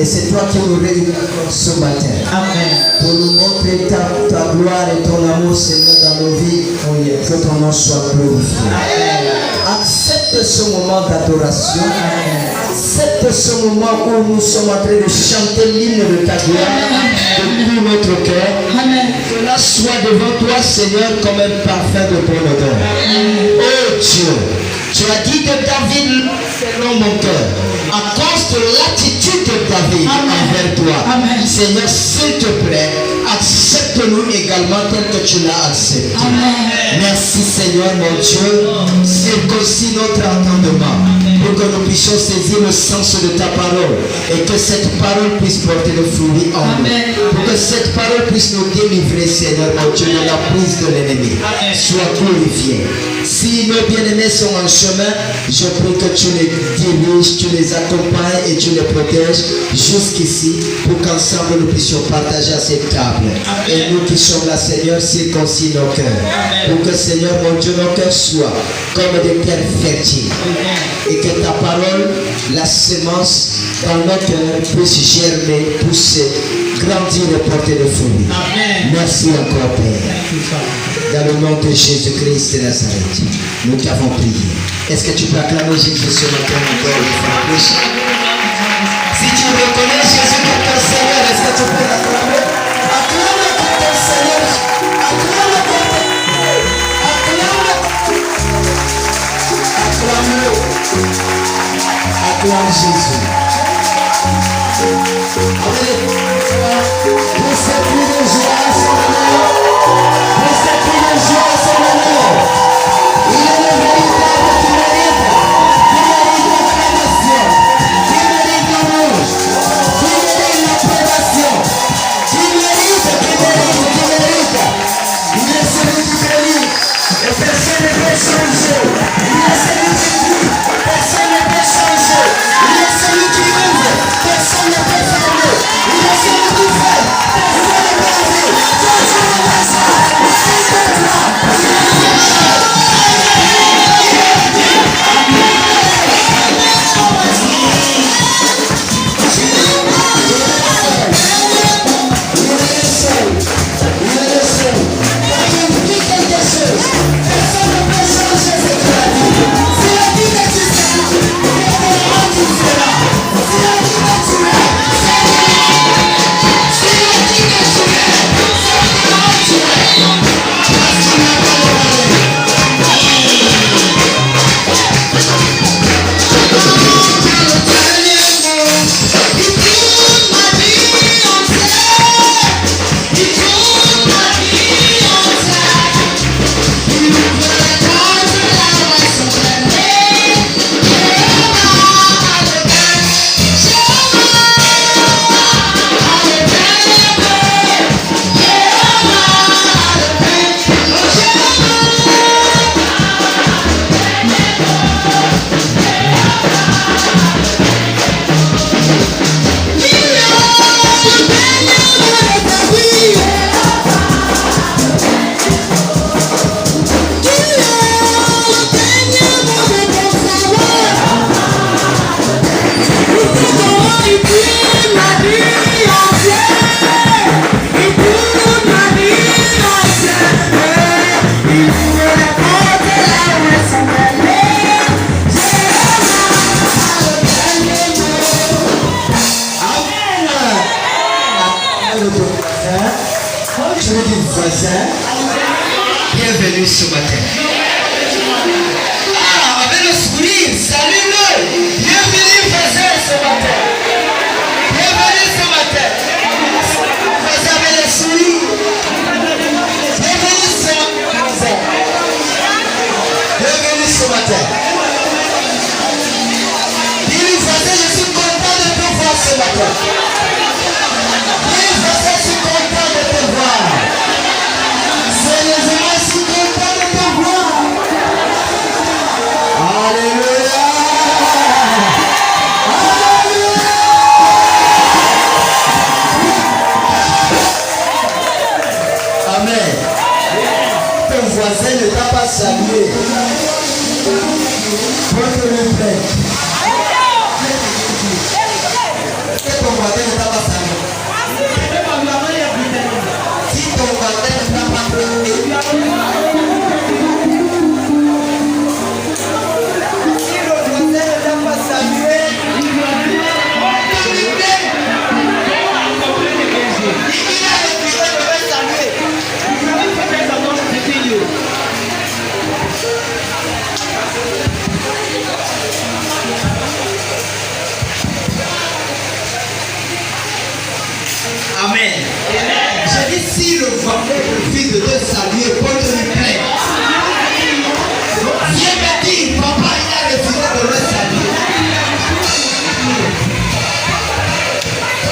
Et c'est toi qui nous réunis ce matin. Amen. Pour nous montrer ta gloire et ton amour, Seigneur, dans nos vies. Que ton nom soit glorifié. Accepte ce moment d'adoration. Accepte ce moment où nous sommes en train de chanter l'hymne de ta gloire depuis notre cœur. Que là soit devant toi, Seigneur, comme un parfum de bonne odeur. Oh Dieu, tu as dit de David, selon mon cœur, à cause de l'attitude de David envers toi. Amen. Seigneur, s'il te plaît, accepte-nous également tel que tu l'as accepté. Amen. Merci Seigneur mon Dieu, circoncis notre entendement pour que nous puissions saisir le sens de ta parole et que cette parole puisse porter le fruit en nous. Pour que cette parole puisse nous délivrer, Seigneur mon Dieu, de la prise de l'ennemi. Sois glorifié. Si nos bien-aimés sont en chemin, je prie que tu les diriges, tu les accompagnes et tu les protèges jusqu'ici pour qu'ensemble nous puissions partager à cette table. Amen. Et nous qui sommes là, Seigneur, circoncis nos cœurs. Pour que, Seigneur, mon Dieu, nos cœurs soient comme des terres fertiles. Et que ta parole, la semence dans nos cœurs puisse germer, pousser, grandir et porter le fruit. Merci encore, Père. Dans le nom de Jésus-Christ de Nazareth, nous t'avons prié. Est-ce que tu peux acclamer Jésus ce matin encore une fois plus? Si tu reconnais Jésus comme ton Seigneur, est-ce que tu peux l'acclamer? Acclame comme ton Seigneur. Acclame comme ton Seigneur. Acclame. de ton voisin. Tu lui dis voisin, bienvenue ce matin. Ah, avec le sourire, salue-le. Bienvenue voisin ce matin. Bienvenue ce matin. Voisin avec le sourire. Bienvenue ce matin. Bienvenue ce matin. Dis-lui voisin, je suis content de te voir ce matin. Dis-lui voisin, je suis content de te voir. Sérieusement, je suis content de te voir. Alléluia. Alléluia. Amen. Ton voisin ne t'a pas salué. Porte-le plainte. Ton voisin ne t'a pas salué. Si ton voisin ne t'a pas plainté, si le voisin ne t'a pas salué, porte-lui plainte. Il a le droit de me saluer. Amen. J'ai dit si le voisin refuse de te saluer, porte-lui plainte. Viens me dire, papa, il a refusé de me saluer.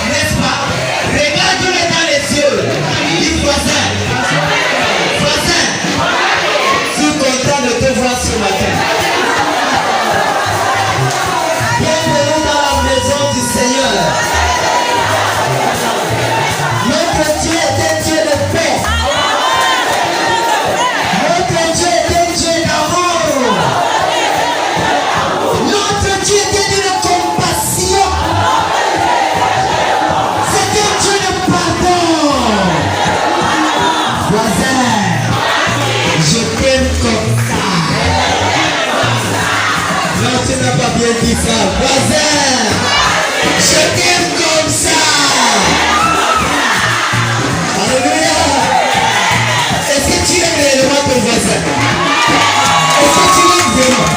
N'est-ce pas? Regarde-le dans les yeux. Dis voisin. Voisin. Je suis content de te voir ce matin. Bienvenue dans la maison du Seigneur. Notre Dieu est un Dieu de paix. Notre Dieu est un Dieu d'amour. Notre Dieu est d'une compassion. C'est un Dieu de pardon. Voisin, je t'aime comme ça. Non, tu n'as pas bien dit ça. Voisin, je t'aime comme ça. Alléluia. Est-ce que tu aimes réellement ton voisin? Est-ce que tu l'aimes vraiment?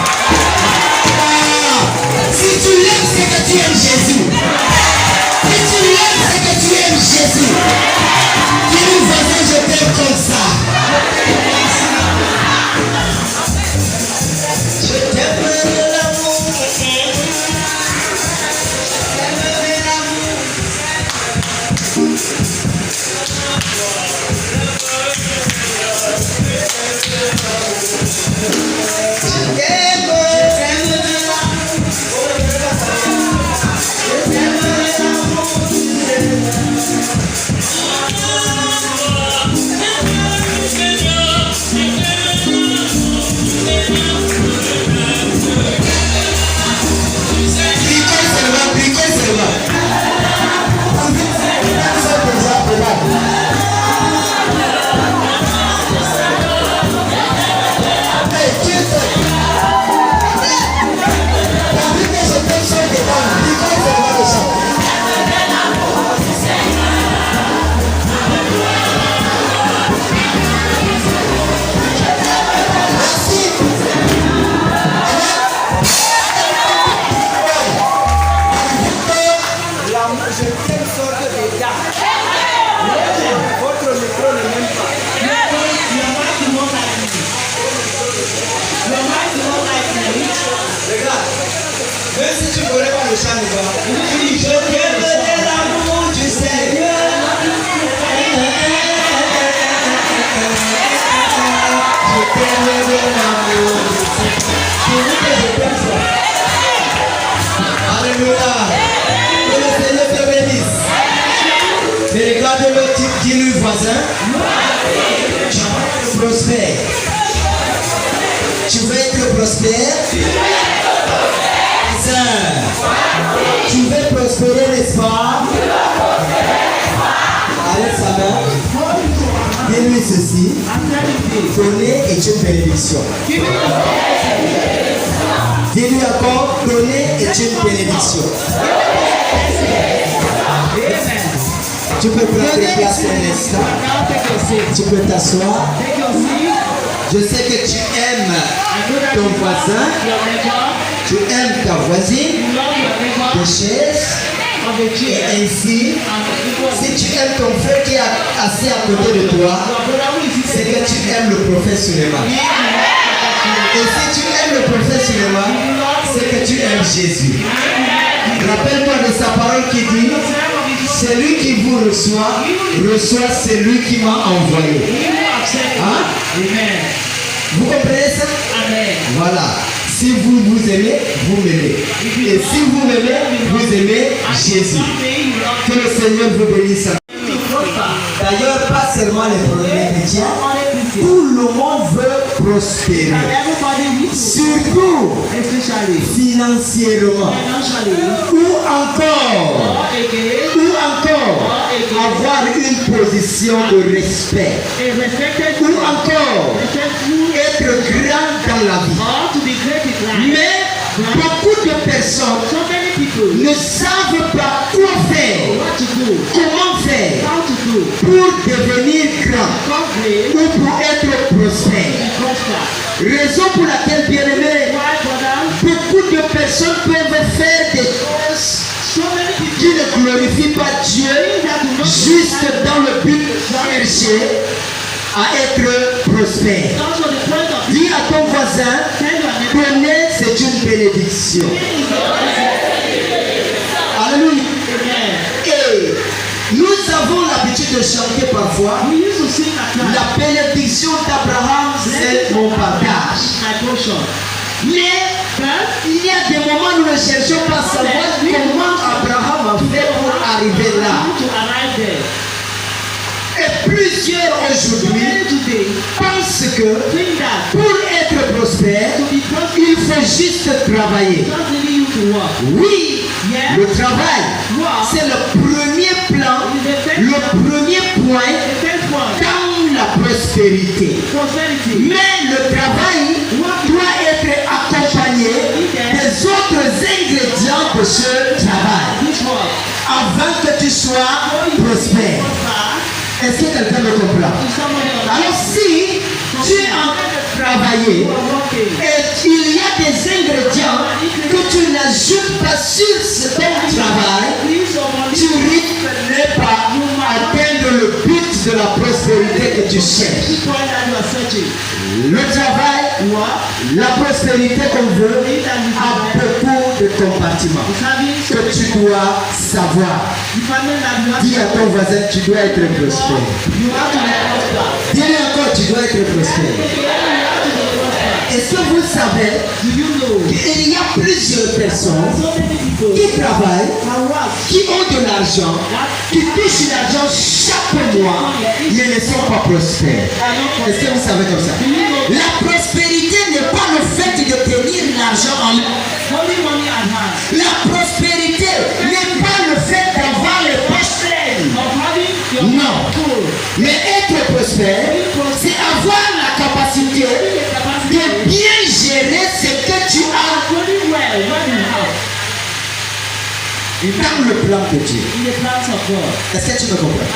Ah, si tu l'aimes, c'est que tu aimes Jésus. Si tu l'aimes, c'est que tu aimes Jésus. Dis-lui voisin, je t'aime comme ça. Je t'aime de l'amour. Prospère. Tu veux être prospère? Tu veux prospérer, n'est-ce pas? Avec sa main, dis-lui ceci. Donner est une bénédiction. Dis-lui encore, donner est une bénédiction. Tu peux prendre place un instant. Tu peux t'asseoir. Je sais que tu aimes ton voisin. Tu aimes ta voisine. De chaise. Et ainsi, si tu aimes ton frère qui est assis à côté de toi, c'est que tu aimes le prophète Suleiman. Et si tu aimes le prophète Suleiman, c'est que tu aimes Jésus. Rappelle-toi de sa parole qui dit: celui qui vous reçoit celui qui m'a envoyé. Hein? Vous comprenez ça? Voilà. Si vous vous aimez, vous m'aimez. Et si vous m'aimez, vous aimez Jésus. Que le Seigneur vous bénisse. D'ailleurs, pas seulement les premiers chrétiens, tout le monde veut prospérer. Surtout financièrement. Ou encore avoir une position de respect. Ou encore être grand dans la vie. Mais beaucoup de personnes ne savent pas quoi faire, comment faire pour devenir grand ou pour être prospère. Raison pour laquelle, bien aimé, beaucoup de personnes peuvent faire des choses qui ne glorifient pas Dieu juste dans le but de chercher à être prospère. Dis à ton voisin, donner c'est une bénédiction. Alléluia. Et nous avons l'habitude de chanter parfois: la bénédiction d'Abraham, c'est mon partage. Mais il y a des moments où nous ne cherchons pas à savoir comment Abraham a fait pour arriver là. Et plusieurs aujourd'hui pensent que pour être prospère, il faut juste travailler. Oui, le travail, c'est le premier plan, le premier point dans la prospérité. Mais le travail doit être accompagné des autres ingrédients de ce travail avant que tu sois prospère. Est-ce que quelqu'un me comprend? Alors si tu es en train de travailler et il y a des ingrédients que tu n'ajoutes pas sur ce travail, tu risques de ne pas atteindre le but de la prospérité que tu cherches. Le travail, la prospérité qu'on veut, a beaucoup de compartiments que tu dois savoir. Dis à ton voisin, tu dois être prospère. Dis-lui encore, tu dois être prospère. Est-ce que vous savez qu'il y a plusieurs personnes qui travaillent, qui ont de l'argent, qui touchent l'argent chaque mois, mais ne sont pas prospères? Est-ce que vous savez comme ça? La prospérité n'est pas le fait de tenir l'argent en main. La prospérité n'est pas le fait d'avoir les poches pleines. Non. Mais être prospère, c'est avoir la capacité de bien gérer ce que tu as dans le plan de Dieu. Est-ce que tu me comprends?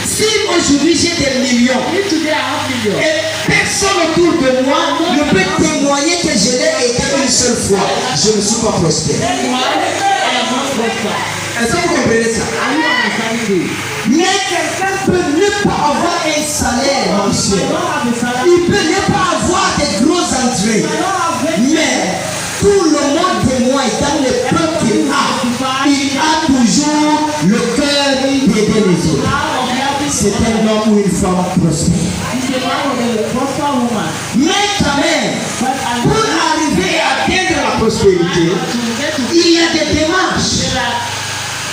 Si aujourd'hui j'ai des millions et personne autour de moi ne peut témoigner que je l'ai aidé une seule fois, je ne suis pas prospère. Est-ce que vous comprenez ça? Mais quelqu'un peut ne pas avoir un salaire mensuel. Il peut ne pas avoir des grosses entrées. Mais tout le monde témoigne dans le peu qu'il a. Il a toujours le cœur d'aider les autres. C'est un homme ou une femme prospère. Mais quand même, pour arriver à atteindre la prospérité, il y a des démarches.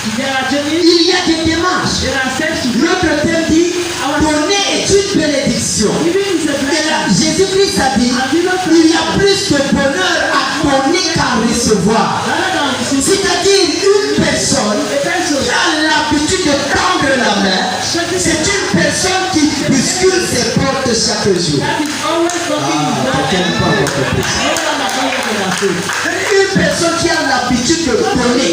Il y a des démarches. Notre thème dit: donner est une bénédiction. Et là, Jésus-Christ a dit: il y a plus de bonheur à donner qu'à recevoir. C'est-à-dire une personne qui a l'habitude de tendre la main, c'est une personne qui bouscule ses portes chaque jour. Une personne qui a l'habitude de donner,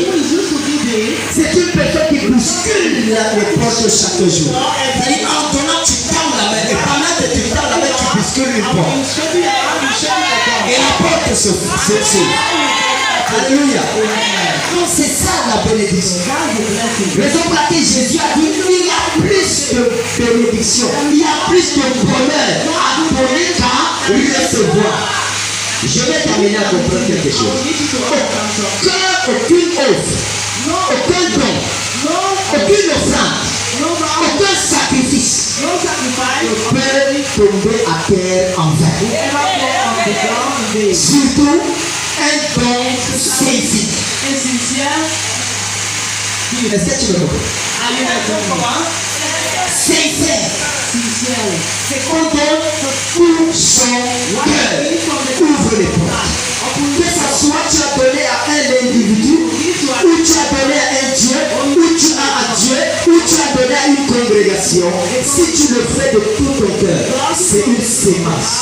c'est une personne qui bouscule bouscules les portes chaque jour. C'est-à-dire, en donnant, tu tends la main. Et pendant que tu tends la main, tu bouscules une porte. Et la porte s'ouvre. Alléluia. Donc c'est ça la bénédiction. Raison pour laquelle Jésus a dit il y a plus de bénédiction, il y a plus de bonheur à donner qu'à recevoir. Je vais t'amener à comprendre quelque chose. Aucune offre, aucun don, aucune offrande, aucun sacrifice peut tomber à terre en vain. Surtout un don saisi. Est-ce que tu me comprends? Sincère. C'est qu'on donne pour son cœur. Ouvre les portes. Que ce soit tu as donné à un individu, ou tu as donné à un Dieu, ou tu as à Dieu, ou tu as donné à une congrégation. Si tu le fais de tout ton cœur, c'est une sémence.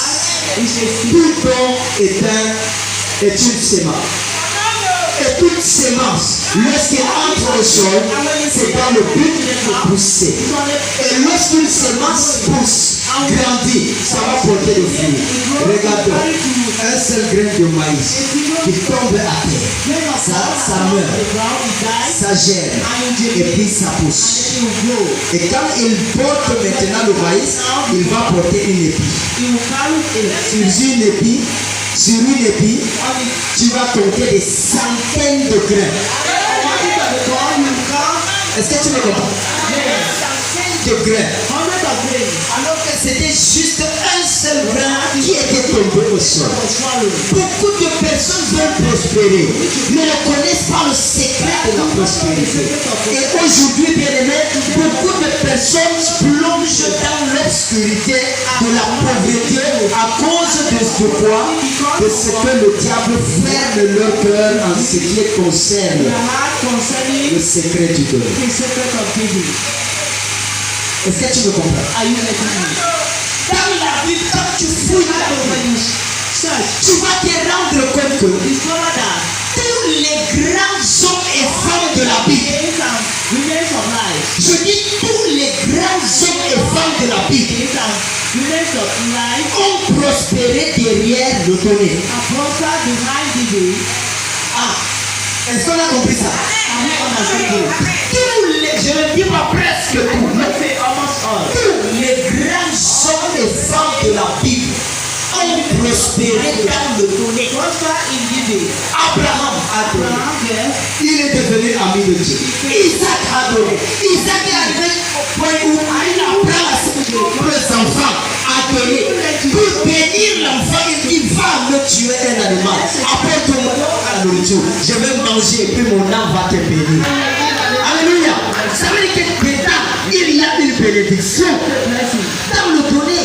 Tout don est une sémence. Et toute sémence, lorsqu'elle entre au sol, c'est dans le but de pousser. Et lorsqu'une sémence pousse, grandit, ça va porter le fruit. Regarde, un seul grain de maïs qui tombe à terre, ça meurt, ça germe, et puis ça pousse. Et quand il porte maintenant le maïs, il va porter une épi. Sur une épi, tu vas compter des centaines de grains. Est-ce que tu me comprends? De grains. Alors que c'était juste un seul grain qui était tombé au sol. Beaucoup de personnes veulent prospérer, mais ne connaissent pas le secret de la prospérité. Et aujourd'hui, bien aimé, beaucoup de personnes plongent dans l'obscurité de la pauvreté à cause de quoi? De ce que le diable ferme leur cœur en ce qui concerne le secret du don. Est-ce que tu me comprends? Dans la Bible, quand tu fouilles tu vas te rendre compte que tous les grands hommes et femmes de la Bible, je dis tous les grands hommes et femmes de la Bible, ont prospéré derrière le donné. Est-ce qu'on a compris ça? Je ne dis pas presque tout. Tous les grands hommes et femmes de la Bible ont prospéré dans le donné. Abraham a donné. Il est devenu ami de Dieu. Isaac a donné. Isaac est arrivé au point où Abraham a ses enfants a donné. Pour bénir l'enfant, il va me tuer un animal. Apporte-moi la nourriture. Je vais manger et puis mon âme va te bénir. Alléluia. Ça veut dire que dedans, il y a une bénédiction. Dans le donné.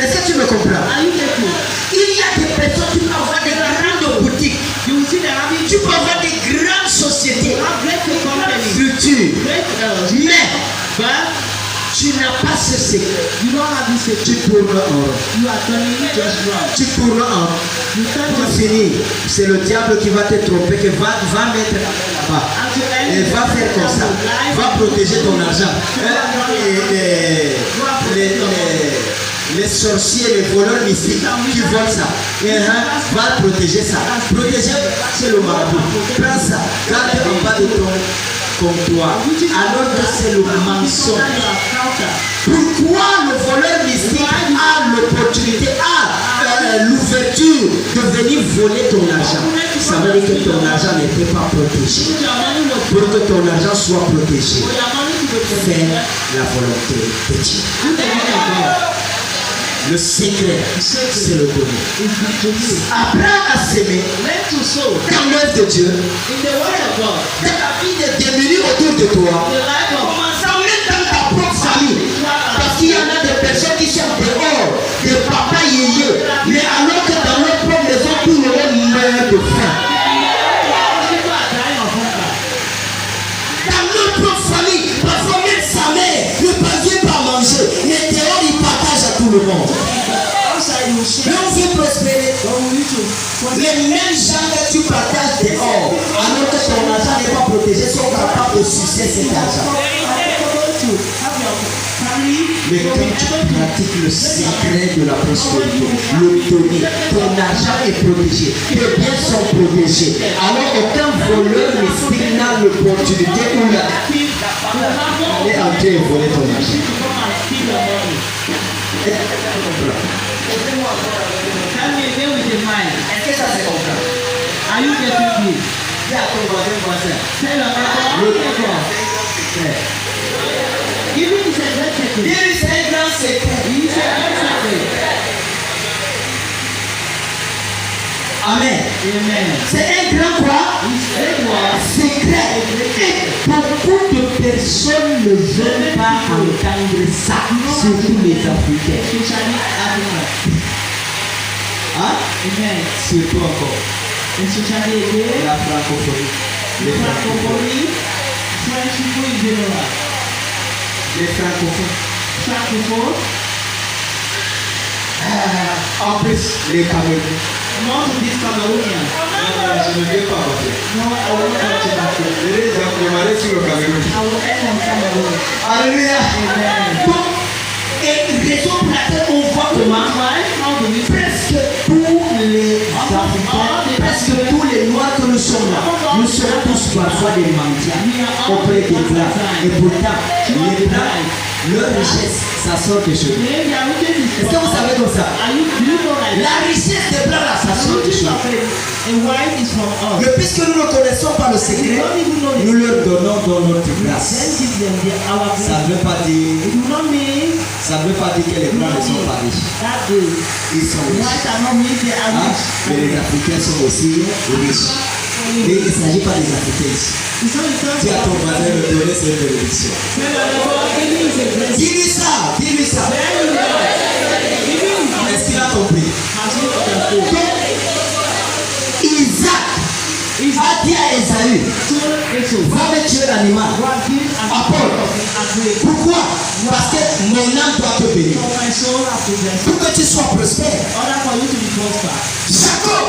Est-ce que tu me comprends? Il y a des personnes qui peuvent avoir des grandes boutiques. Tu peux avoir des grandes sociétés futures. Mais tu n'as pas ce secret. Tu tournes en rond. Tu tournes en rond. Pour finir, c'est le diable qui va te tromper, qui va mettre là-bas. Et va faire comme ça. Va protéger ton argent. Les sorciers, les voleurs mystiques qui volent ça. Va protéger ça. Protéger, c'est le marabout. Prends ça. Garde en bas de ton comptoir. Alors que c'est le mensonge. Pourquoi le voleur mystique a l'opportunité, a l'ouverture de venir voler ton argent? Ça veut dire que ton argent n'était pas protégé. Pour que ton argent soit protégé, fais la volonté de Dieu. Le secret, c'est le donner. Apprends à s'aimer dans l'œuvre de Dieu, dans la vie des démunis autour de toi, commençant même dans ta propre famille. Parce qu'il y en a des personnes qui sont dehors, des papas yéyés, mais alors que dans leur propre maison, tout le monde meurt de faim. Dans leur propre famille, parfois même sa mère ne parvient pas à manger, mais dehors il partage à tout le monde. Mais on veut prospérer. Les mêmes gens que tu partages dehors, alors que ton argent n'est pas protégé, sont capables de sucer cet argent. Mais quand tu pratiques le secret de la prospérité, le donner, ton argent est protégé, tes biens sont protégés. Alors aucun voleur mystique n'a l'opportunité ou d'aller entrer et voler ton argent. Est-ce que ça se comprend? Are you getting me? Dis à ton voisin. Tell your neighbor. Giving is a great secret. Dieu, c'est un grand secret. He is a great secret. Amen. Amen. C'est un grand quoi? Secret. Et beaucoup de personnes ne veulent pas entendre ça, surtout les Africains. Especially Africa. Hein? Amen. Surtout encore. Especially again. La francophonie. Les francophones. French people in general. Les francophones. Francophone. En plus, les Camerounais. Not this Cameroonian. Je ne viens pas passer. No, I will not touch that. Je vais démarrer sur le Cameroun. I will end on Cameroon. Alléluia. Amen. Donc, et raison pour laquelle on voit comment presque tous les Africains, presque tous les Noirs que nous sommes là, nous serons tous parfois des mendiants auprès des Blancs. Et pourtant, les Blancs, leur richesse, ça sort de chez eux. Est-ce que vous savez comme ça? La richesse des Blancs, là, ça sort de chez eux. Mais puisque nous ne connaissons pas le secret, nous leur donnons dans notre grâce. Ça ne veut pas dire que les Blancs ne sont pas riches. Ils sont riches. Hein? Mais les Africains sont aussi riches. Et il ne s'agit pas des Africains ici. Dis à ton voisin de donner cette bénédiction. Dis-lui ça, dis-lui ça. Est-ce qu'il a compris? Donc, Isaac a dit à Esaü, va me tuer l'animal. Apôtre, pourquoi? Parce que mon âme doit te bénir. Pour que tu sois prospère. Jacob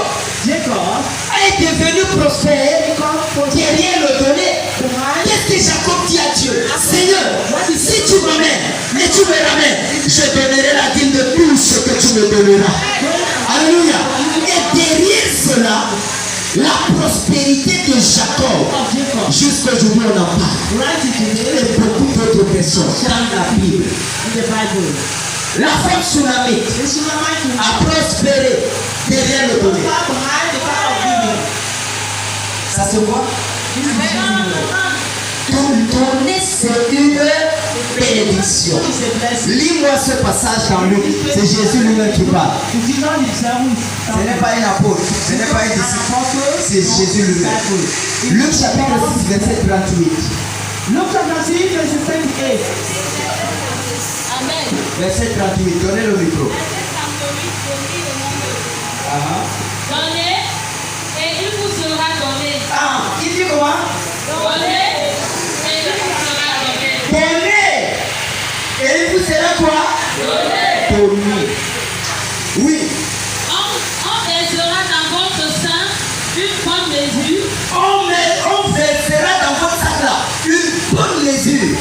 est devenu prospère derrière le donner. Qu'est-ce que Jacob dit à Dieu? Seigneur, si tu m'amènes et tu me ramènes, je donnerai la dîme de tout ce que tu me donneras. Alléluia. Et derrière cela, la prospérité de Jacob, jusqu'aujourd'hui on en parle. Et beaucoup d'autres personnes dans la Bible. La femme Sunamite a prospéré derrière le donné. Ça se voit? Ton donné, c'est une bénédiction. Lis-moi ce passage dans Luc. C'est Jésus lui-même qui parle. Ce n'est pas un apôtre, ce n'est pas un disciple, c'est Jésus lui-même. Luc chapitre 6, verset 38. Luc chapitre 6, verset 38. Amen. Verset 38, donnez le micro. Donnez et il vous sera donné. Ah, il dit comment? Donnez et il vous sera donné. Donnez et il vous sera quoi? Donnez. Donné. Oui. On versera dans votre sein une bonne mesure. On versera dans votre sac là une bonne mesure.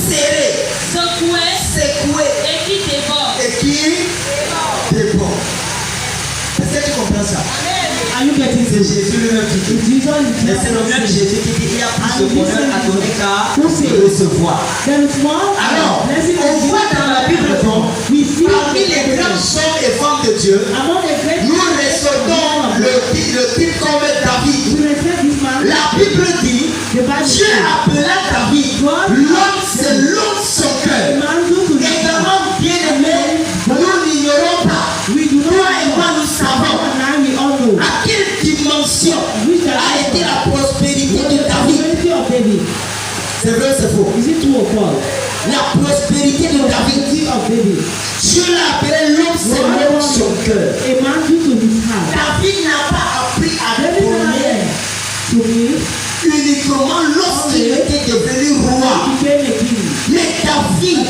Serrée. Secouée. Et qui déborde. Est-ce que tu comprends ça? Are you getting C'est Jésus lui-même qui dit. Et c'est le même Jésus qui dit qu'il y a plus de bonheur à donner qu'à recevoir. Alors, on voit dans la Bible parmi les grands hommes et femmes de Dieu, nous ressortons le titre comme David. La Bible dit, Dieu appela David, l'homme c'est l'homme son cœur. Également bien aimé, nous n'ignorons pas. Toi et moi nous savons à quelle dimension a été la prospérité de David. C'est vrai, c'est faux. La prospérité de David. Dieu l'a appelé l'homme c'est l'homme son cœur. David n'a pas appris à donner uniquement lorsqu'il était devenu roi. Mais David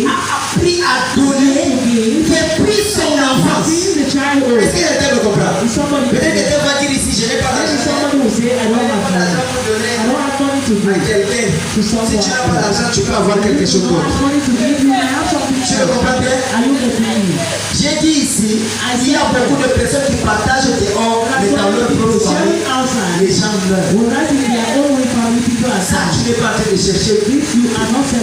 a appris à donner depuis son enfance. Est-ce que quelqu'un me comprend? Peut-être que quelqu'un va dire ici, je n'ai pas d'argent. give quelqu'un. to someone. Si tu n'as pas d'argent, tu peux avoir quelque chose You d'autre. have money to give, you may have something Tu le comprends bien? Are you getting me? J'ai dit ici, il y a beaucoup de personnes qui partagent dehors, mais dans leur propre famille, les gens meurent. Ça, tu n'es pas en train de chercher. Tu n'es pas en train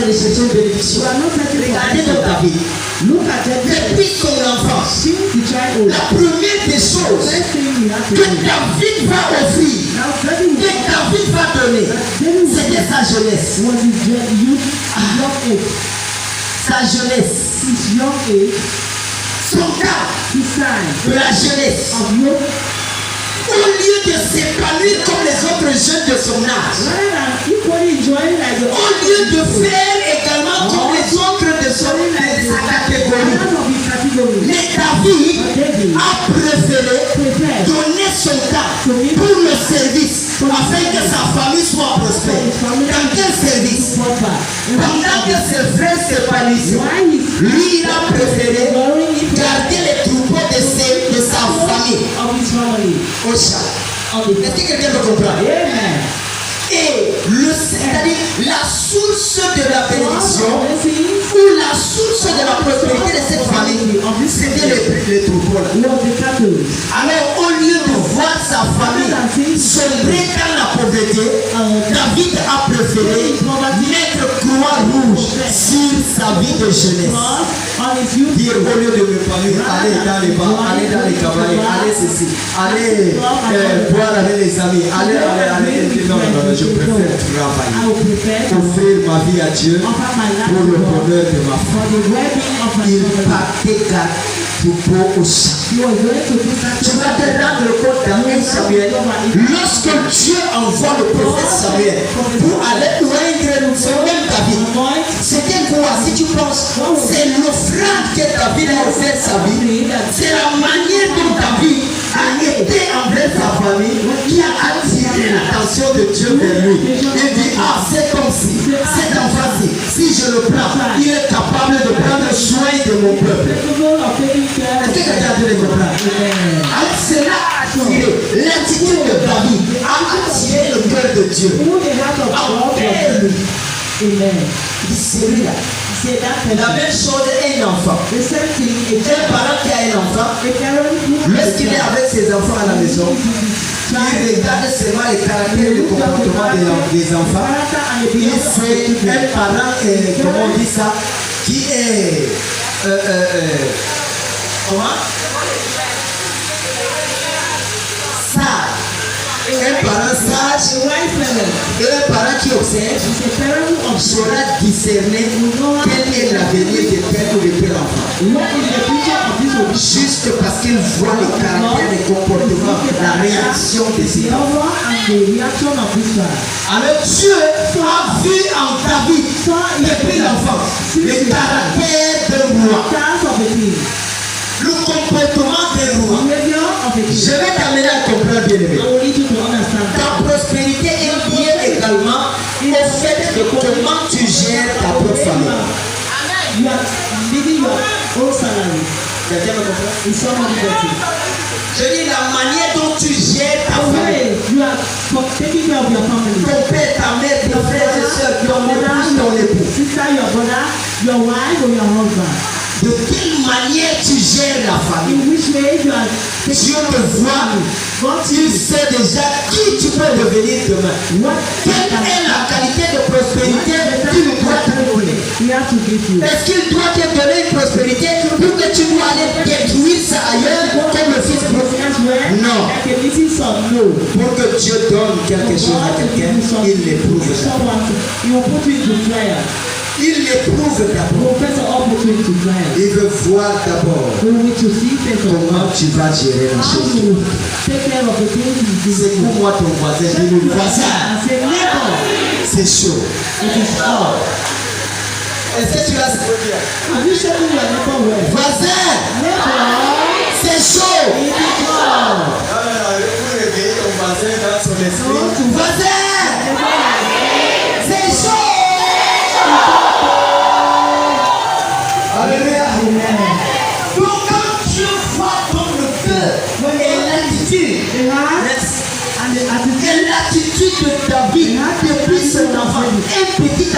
de chercher une bénédiction. Regardez dans ta vie. Depuis ton enfance, la première des choses que David va offrir, que David va donner, c'était sa jeunesse. Sa jeunesse. Son temps de la jeunesse. Au lieu de s'épanouir comme les autres jeunes de son âge, au lieu de faire également comme les autres de sa catégorie, mais David a préféré donner son temps pour le service afin que sa famille soit prospère. Dans quel service? Pendant que ses frères s'épanouissent, lui il a préféré garder les troupeaux de sa famille au champ. Est-ce que quelqu'un me comprend? Et c'est-à-dire la source de la bénédiction ou la source de la prospérité de cette famille, c'était les troupeaux là. Alors au lieu de voir sa famille sombrer dans la pauvreté, David a préféré mettre croix rouge sur sa vie de jeunesse. Dire au lieu de m'épanouir, allez dans les bars, allez dans les cabarets, allez ceci, allez boire avec les amis, allez, non, je préfère travailler, offrir ma vie à Dieu pour le bonheur de ma femme. Il partait troupeau au champ. Tu vas te rendre compte dans 1 Samuel, lorsque Dieu envoie le prophète Samuel pour aller oindre ce même David, c'était quoi? Si tu penses, c'est l'offrande que David a offert sa vie, c'est la manière dont David a été envers sa famille qui a attiré l'attention de Dieu vers lui. Il dit, ah, c'est comme si, cet enfant-ci, si je le prends, il est capable de prendre soin de mon peuple. Est-ce que quelqu'un a dit le comprendre? Alors cela a attiré l'attitude de David, a attiré le cœur de Dieu. Il dit, celui-là. La même chose est un enfant. Un parent qui a un enfant, lorsqu'il est avec ses enfants à la maison, il regarde seulement les caractères et le comportement des enfants. Il c'est un parent, comment on dit ça, qui est comment? Sage. Un parent sage et un parent qui observe saura discerner quel est l'avenir de tel ou de tel enfant. Juste parce qu'il voit les caractères, les comportements, la réaction de ses enfants. Alors Dieu a vu en David, depuis l'enfance, le caractère d'un roi, le comportement d'un roi. Je vais t'amener à comprendre, bien aimé. Ta prospérité est liée également au fait de comment tu gères ta propre famille. Quelqu'un me comprend? Je dis la manière dont tu gères ta famille. Ton père, ta mère, tes frères et soeurs, ton épouse, ton époux. De quelle manière tu gères la famille? Dieu te voit, il sait déjà qui tu peux devenir demain. Quelle est la qualité de prospérité qu'il doit te donner? Est-ce qu'il doit te donner une prospérité pour que tu dois aller détruire ça ailleurs comme le fils prophète? Non. Pour que Dieu donne quelque chose à quelqu'un, il l'éprouve. Il l'éprouve d'abord. Il veut voir d'abord comment tu vas gérer la chose. C'est pour moi ton voisin. Dis le voisin. C'est chaud. Est-ce que tu as ce que dire? Voisin. C'est chaud. Vous réveillez ton voisin dans son esprit. Voisin. C'est chaud. Alléluia. Donc quand Dieu voit dans le cœur et l'attitude de David de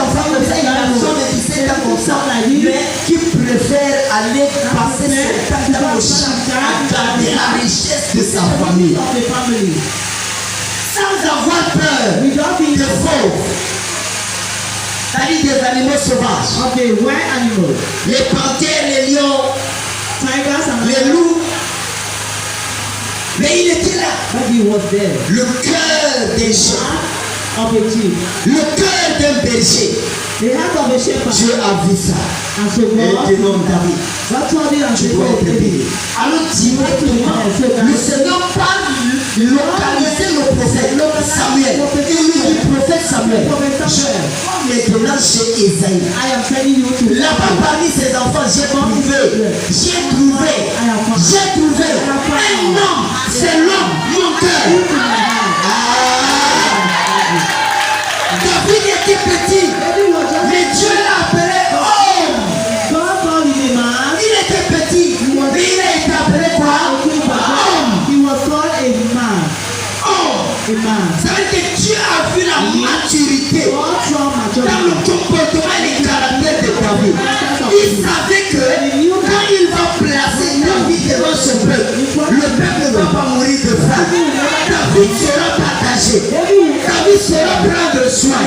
enfants comme ça, une garçon de 17 ans comme ça, mais qui préfère aller passer son temps dans le champ à garder la richesse de sa famille. of the family. Sans avoir peur Without being de fauves. C'est-à-dire des animaux sauvages. of the wild animals. Les panthères, les lions, Tigers and les loups. Mais il était là. But he was there. Le cœur des gens. Of a chief. Le cœur d'un berger. The heart of a shepherd. Dieu a vu ça. And so Et God, te nomme David. God told him and Tu said, dois être "Okay, béni. Alors directement, le Seigneur parle localiser le prophète Samuel. Il lui dit prophète Samuel. Je maintenant chez Esaïe. I am telling you to Là-bas parmi ses enfants, j'ai trouvé un homme. C'est l'homme, mon cœur. David était petit, mais Dieu l'a appelé homme. God called him a man. Il était petit, mais il a été appelé quoi? Homme. He was called a man. Homme. A man. Ça veut dire que Dieu a vu la maturité God saw dans le maturity. comportement et les caractères de David. Il savait que quand il va placer David devant son peuple, le peuple ne va pas mourir de faim. David sera partagé. David sera prendre soin.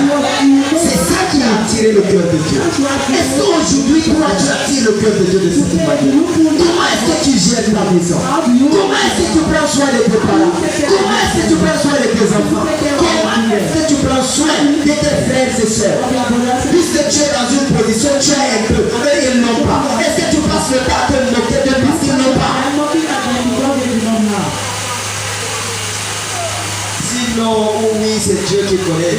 C'est ça qui a attiré le cœur de Dieu. Est-ce qu'aujourd'hui, toi, tu attires le cœur de Dieu de cette manière? Comment est-ce que tu gères ta maison? Comment est-ce que tu prends soin de tes parents? Comment est-ce que tu prends soin de tes enfants? Comment est-ce que tu prends soin de tes frères et sœurs? Puisque tu es dans une position, tu as un peu, eux ils n'ont pas. Est-ce que tu passes le temps à te moquer de parce qu'ils n'ont pas? I'm looking at them because they do not have. Sinon, oui, c'est Dieu qui connaît.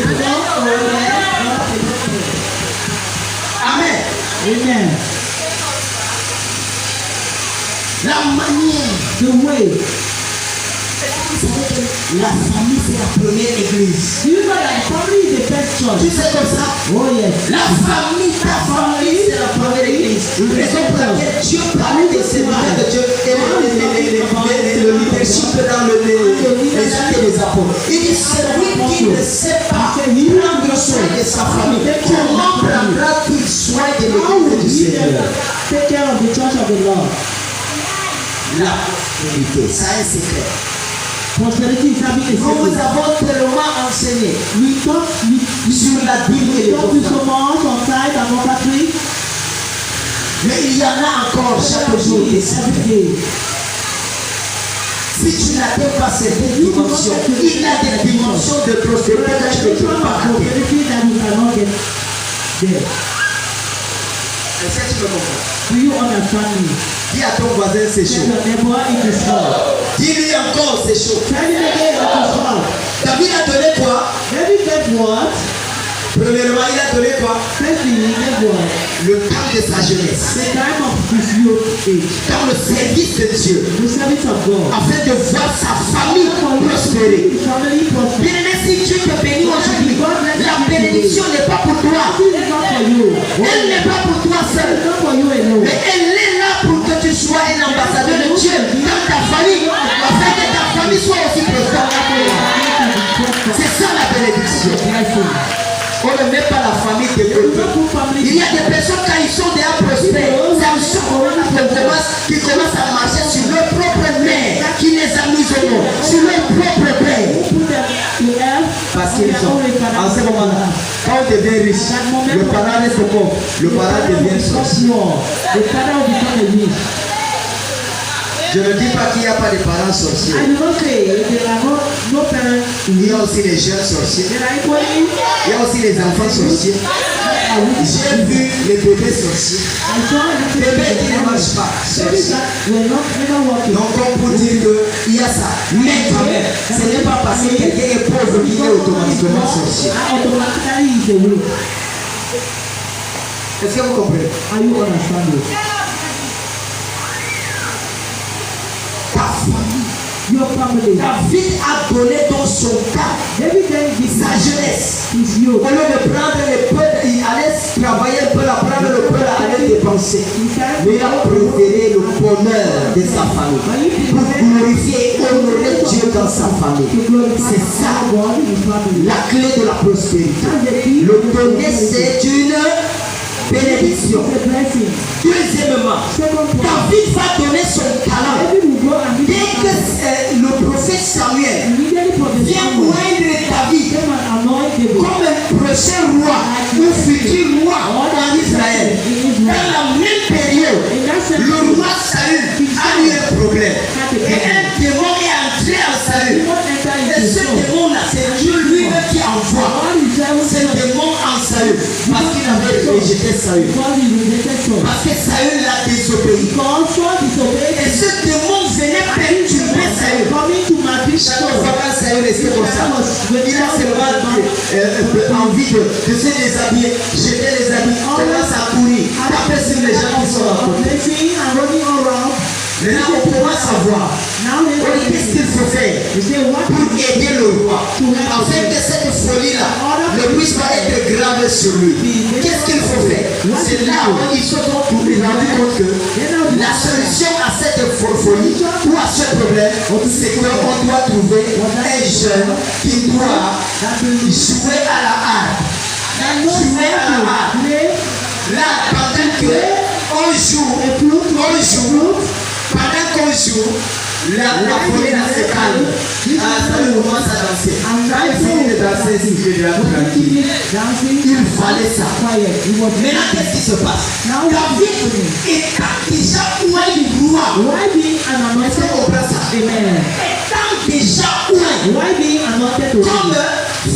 Amen. Amen. La manière, The way. la famille c'est la première église. Do you know that family is the first Tu church? sais comme ça? Oh yes. La famille, ta famille, c'est la première église. Raison pour laquelle Dieu parlait des serviteurs de Dieu et le leadership dans les actes des apôtres. Il dit celui qui ne sait pas prendre soin de sa famille, comment prendra-t-il soin de How will l'église du he Seigneur? take care of the church of the Lord? La prospérité, ça est secret. Prosperity is having a Nous secret. avons tellement enseigné We talk sur la Bible et les to so offrandes. much on tithe and offering. Mais il y en a encore chaque jour des services. Si tu n'atteins pas cette dimension, il y a des dimensions de prospérité que tu ne peux pas atteindre. Prosperity that you cannot get there. Est-ce que tu me comprends? Do you understand me? Dis à ton voisin c'est Tell chaud. your neighbor it is hard. Dis-lui encore c'est chaud. Tell him again it is hard. David a donné quoi? David get what? Premièrement, il a donné quoi? Firstly, he get what? Le temps de sa jeunesse. The time of his youth age. Dans le service de Dieu. The service of God. Afin de voir sa famille prospérer. His family prosper. Bien-aimé, si Dieu te bénit aujourd'hui, la bénédiction n'est pas pour toi. This is not for you. Elle n'est pas pour toi seul. It's not for you alone. Mais elle est là pour que tu sois un ambassadeur de Dieu dans ta famille, afin que ta famille soit aussi prospère. C'est ça la bénédiction. On ne met pas la famille de côté. Il y a des personnes quand ils sont déjà prospères, ça qui commencent à marcher sur leur propre mère, qui les amuse au nom, sur leur propre père. Parce qu'ils sont, en ce moment-là, quand on devient riche, le parent reste pauvre, le parent devient sorcier. The father will become a witch. Je ne dis pas qu'il n'y a pas de parents sorciers. I do not say there are no parents. Il y a aussi les jeunes sorciers. There are equally. Il y a aussi les enfants sorciers. J'ai vu les bébés sorciers. I saw the Bébés qui ne marchent pas. babies Sorciers. that were not never working. Donc comme pour dire qu'il y a ça. Mais quand même, ce n'est pas parce que quelqu'un est pauvre qu'il est automatiquement sorcier. Automatically is a witch. Est-ce que vous comprenez? Are you understanding? Ta famille. Your family. David a donné dans son cas David then gives sa jeunesse. his youth. Au lieu de prendre le peu, il allait travailler un peu, à prendre le peu, aller dépenser. Mais il a préféré le bonheur de sa famille pour glorifier et honorer Dieu dans sa famille. C'est ça la clé de la prospérité. Le donner, c'est une bénédiction. Deuxièmement, David va donner son talent. Dès que le prophète Samuel vient moindre David comme un prochain roi ou futur roi en Israël, dans la même période, le roi Saül a eu un problème. Et un démon est entré en Saül. Et ce démon-là, c'est Dieu lui-même qui envoie ce démon en Saül. Parce qu'il avait rejeté Saül. Parce que Saül l'a désobéi. Et ce démon venait perturber Saül. Chaque fois quand Saül restait comme ça, il a seulement envie de se déshabiller, jeter les habits, commence à courir, taper sur les gens qui sont à côté. Maintenant, on commence à voir qu'est-ce qu'il faut faire pour aider le roi, afin que cette folie-là ne puisse pas être grave sur lui. Qu'est-ce qu'il faut faire? C'est là où ils se sont rendus compte que la solution à cette folie ou à ce problème, c'est qu'on doit trouver un jeune qui doit jouer à la harpe. Jouer à la harpe. Là, pendant qu'on joue, pendant qu'on joue, la folie là se calme. Ça nous commence à danser. Quand il finit de danser, c'est déjà tranquille. Il fallait ça. Maintenant, qu'est-ce qui se passe? David est déjà roi. Est-ce qu'on comprend ça? Étant déjà roi. Comme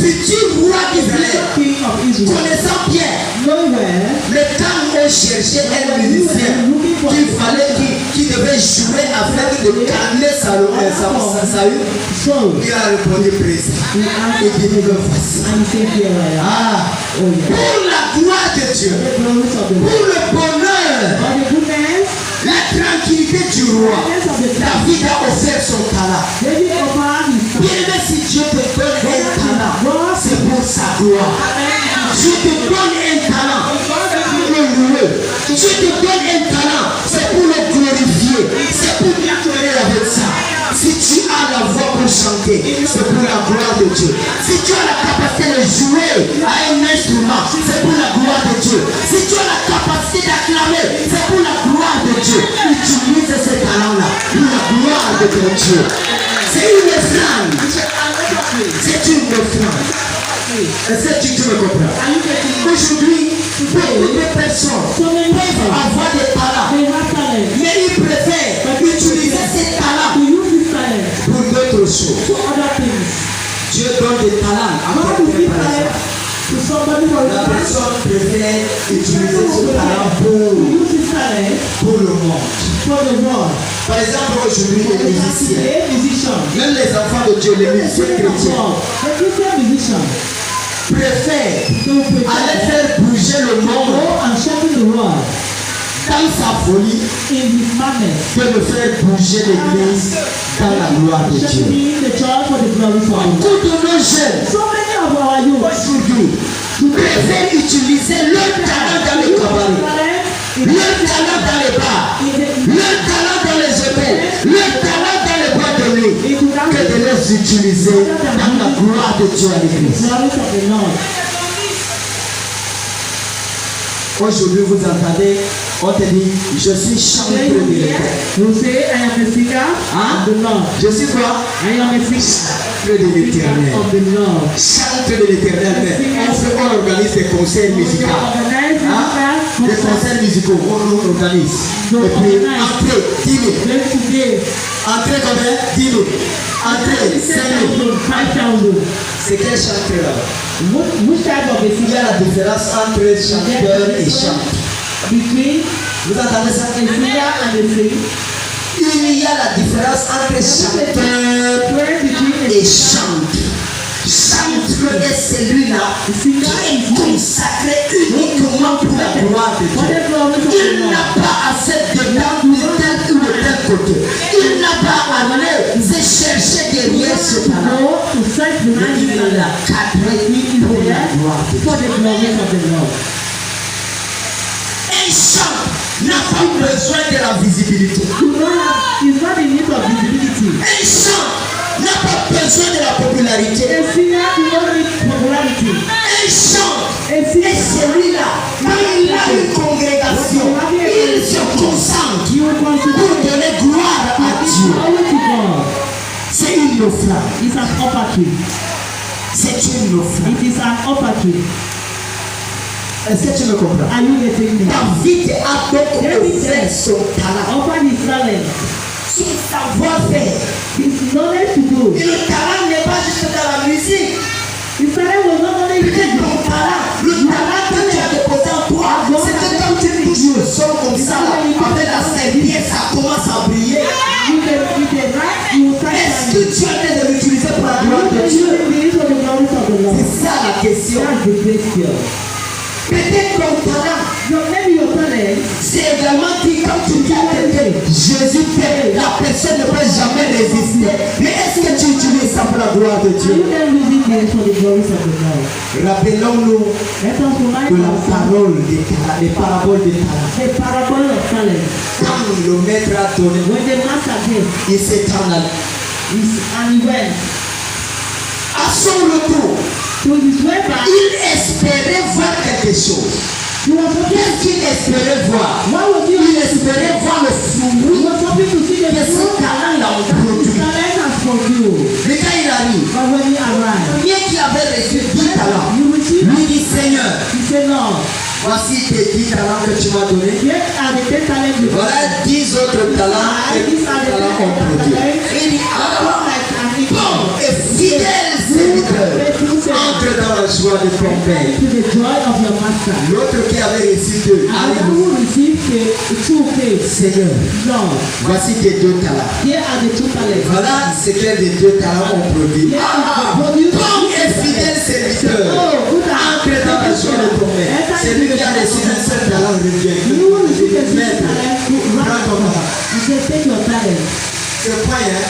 futur roi d'Israël. Connaissant Pierre. Le temps où on cherchait un musicien qui devait jouer afin de calmer Saül, il a répondu présent. Et dit le voici. Pour la gloire de Dieu, pour le bonheur, la tranquillité du roi, David a offert son talent. Bien si Dieu te donne un talent, c'est pour sa gloire. Dieu te donne un talent pour le louer. Dieu te donne un talent, c'est pour le glorifier. C'est pour t'adorer avec ça. Si tu as la voix pour chanter, c'est pour la gloire de Dieu. Si tu as la capacité de jouer à un instrument, c'est pour la gloire de Dieu. Si tu as la capacité d'acclamer, c'est pour la gloire de Dieu. Utilise ce talent-là pour la gloire de ton Dieu. C'est une offrande. C'est une offrande. Est-ce que tu me comprends? Aujourd'hui, beaucoup de personnes peuvent avoir des talents, mais ils préfèrent utiliser ces talents pour d'autres choses. Dieu donne des talents à quelqu'un par exemple. La personne préfère utiliser ce talent pour le monde. Par exemple, aujourd'hui, les musiciens, même les enfants de Dieu, les musiciens chrétiens, préfèrent aller faire bouger le monde dans sa folie que de faire bouger l'église dans la gloire de Dieu. Beaucoup de nos jeunes aujourd'hui préfèrent utiliser leur talent dans les cabarets, leur talent dans les bars, leur talent dans les hôtels, leur talent dans les boîtes de nuit, que de les utiliser dans la gloire de Dieu à l'église. Aujourd'hui, vous entendez, on te dit, je suis chanteur de l'Éternel. Je suis quoi? Chanteur de l'Éternel. Chanteur de l'Éternel. On organise des concerts musicaux. Des concerts musicaux, on organise. Et puis, entrez, 10 000. Entrez combien? 10 000. Entrez, 5 000. C'est quel chanteur là? Il y a la différence entre chanteur et chante. Vous entendez ça? Il y a la différence entre chanteur et chante. Chanteur est celui-là qui est consacré uniquement pour la gloire de Dieu. Il n'a pas assez de temps de tel ou de tel côté. Il n'a pas à aller se chercher derrière ce talent. Il l'a cadré pour la gloire de Dieu. Un chant n'a pas besoin de la visibilité. Un chant n'a pas popularité. A singer do not need popularity. Un chant. A Et singer, celui-là, quand il a une congrégation, il se concentre you will pour consider donner gloire à it's Dieu. only to God. C'est une offrande. It's an offering. C'est une offrande. It is an offering. Est-ce que tu me comprends? Are you getting me? David a donc offert son talent, Offer his talent, son savoir-faire. his knowledge to do. Et le talent n'est pas juste dans la musique. His talent was not only C'est ton talent. Le talent que tu as déposé en toi, c'est que quand tu touches le sol comme ça, là, avec la serviette, ça commence à briller. you can write, you will start Est-ce que tu as l'air de l'utiliser pour la gloire de Dieu? C'est ça la question. That's the question. Peut-être ton talent, Maybe your talent, c'est également dit quand tu dis à quelqu'un, Jésus fait, la personne ne peut jamais résister. Mais est-ce que tu utilises ça pour la gloire de are you Dieu? then using this for the glory of the Lord? Rappelons-nous Let us remind de la ourselves parole des talents, des paraboles des talents. the parable of talent. Quand le maître a donné, When the master came, il s'est en allé. and he went À son retour, to his way back, il espérait voir quelque chose. he was hoping, Qu'est-ce qu'il espérait voir? what was he Il espérait voir le He fruit was hoping to see the que son fruit talent l'a that his produit. talent has produced. Mais quand il arrive, But when he arrived, bien qu'il avait reçu 10 talents, you will see, lui dit Seigneur, he said, no, voici tes 10 talents que tu m'as donnés. here are the 10 talents you Voilà 10 autres talents que These tes are the talents 10 ont produit. talents. Il dit, ah, Like an eagle. bon et fidèle serviteur, entre dans la joie de ton Père. To the joy of your master. L'autre qui avait reçu 2, And arrive. who received the 2 faith, Seigneur, Lord, voici tes 2 talents. here are the 2 talents. Voilà ce que les 2 talents ont produit. Here is Ah, the produce. bon et fidèle serviteur, Oh, good entre dans la joie de ton Père. Celui qui a reçu un seul talent revient. You will receive the 2 Maître, talents. prends ton talent. He said, take your talent. C'est point, hein?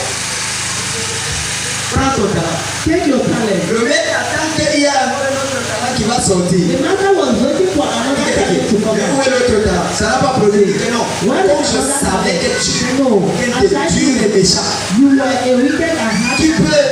Prends ton talent. Take your talent. Le maître attend qu'il y ait un autre talent qui va sortir. The master was waiting for another talent to come Mais où out. est l'autre talent? Ça n'a pas produit. Que non. When Comme je another savais que talent, tu no, es dur et méchant, you were a wicked and tu hard peux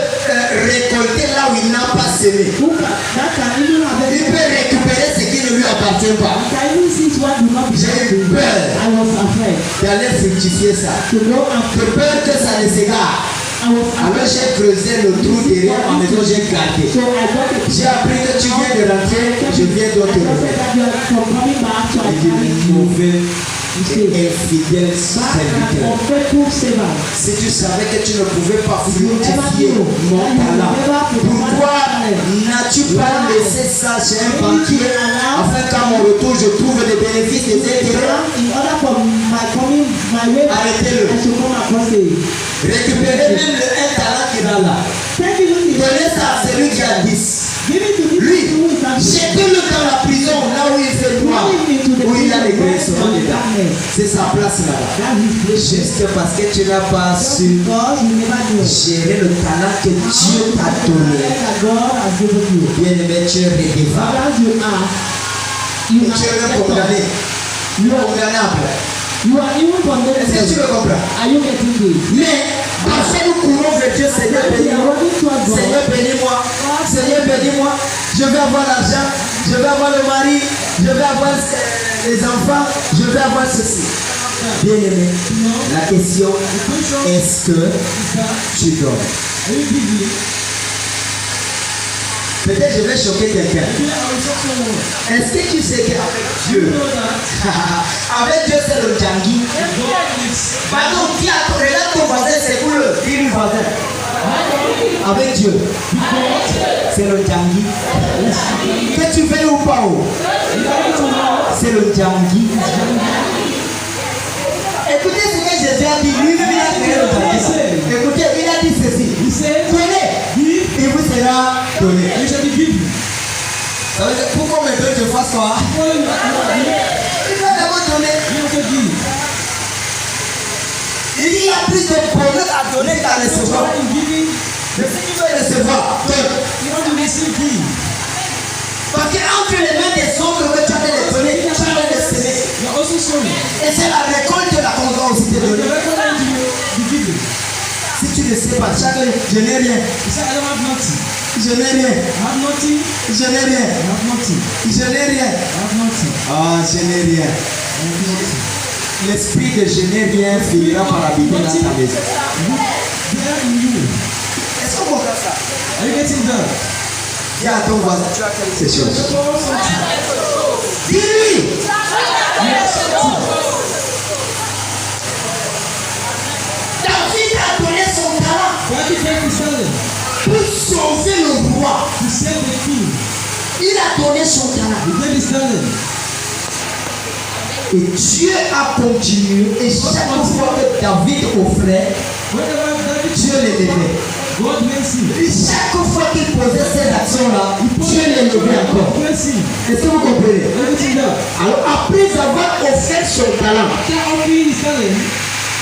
récolter là où il n'a pas semé. who that can even have Il peut récupérer ce qui ne lui appartient pas. Can you see what do not belong J'ai to eu you? peur I was afraid d'aller fructifier ça. to go and J'ai peur que ça ne s'égare. I was Alors afraid. j'ai creusé le trou derrière en maison, j'ai gardé. So I got a J'ai appris que tu viens de rentrer, je viens I d'autre just said remettre. that you are from coming back, so I Il dit carried le you mauvais et infidèle back and serviteur. unfaithful servant. Si tu savais que tu ne pouvais pas fructifier mon talent, pourquoi n'as-tu pas laissé ça chez un banquier afin qu'à mon retour je trouve des bénéfices et des intérêts? In order for my coming my way back, Arrêtez-le. I should come across it. Récupérez même le un talent qui est là. Take it with Donnez ça à celui qui a 10. Give it to this Lui, person who is angry. jetez-le dans la prison, là où il fait noir, où il a les graissements dedans. C'est sa place là-bas. That's his place. Juste parce que tu n'as pas Just su because you never knew. gérer le talent que Dieu t'a donné. That God has given you. Bien-aimé, tu es redevable. As you are, you Tu es même are condamné. You are, Condamnable. you are even Est-ce que tu condemned. me comprends? Are you getting this? Mais parfois nous courons vers Dieu, Seigneur, We are bénis-moi. running towards God. Seigneur, bénis-moi. Seigneur, bénis-moi. Je vais avoir l'argent. Je vais avoir le mari. Je vais avoir les enfants. Je vais avoir ceci. Bien-aimé, la question, est-ce que tu donnes? Peut-être je vais choquer quelqu'un. Est-ce que tu sais qu'avec Dieu, avec Dieu c'est le Djangui? Pardon, dis à ton regarde ton voisin, c'est pour le dis voisin. Avec Dieu, c'est le Djangui. Que tu fais ou pas, c'est le Djangui. Écoutez ce que Jésus a dit, lui-même il a créé le Djangui. Écoutez, il a dit ceci. Donnez, il vous sera donné. Ça veut dire, pourquoi me donner, je fasse quoi? Il va d'abord donner. Il y a plus de bonheur à donner qu'à recevoir. Mais si tu veux recevoir, donne. Parce qu'entre les mains des autres que tu as les donner, tu as les semer. Et c'est la récolte de la congrès aussi te donner. Si tu ne ne sais pas. Je n'ai rien. He said, I don't have nothing. Je n'ai rien. I have nothing. Je n'ai rien. I have nothing. Je n'ai rien. I have nothing. Ah, je n'ai rien. I have nothing. L'esprit de je n'ai rien finira par habiter dans ta maison. There in you. Est-ce qu'on comprend ça? Are you getting that? Dis à ton voisin, tu as quelque chose. Dis-lui. David a donné son talent David gave his talent pour sauver le roi. to save the king. Il a donné son talent. He gave his talent. Et Dieu a continué. Et chaque fois que David offrait, Whenever David Dieu l'élevait. God bless him. Et chaque fois qu'il posait ces actions-là, Dieu l'élevait encore. Bless him. Est-ce que vous comprenez? Everything that. Alors après avoir offert son talent, After offering his talent,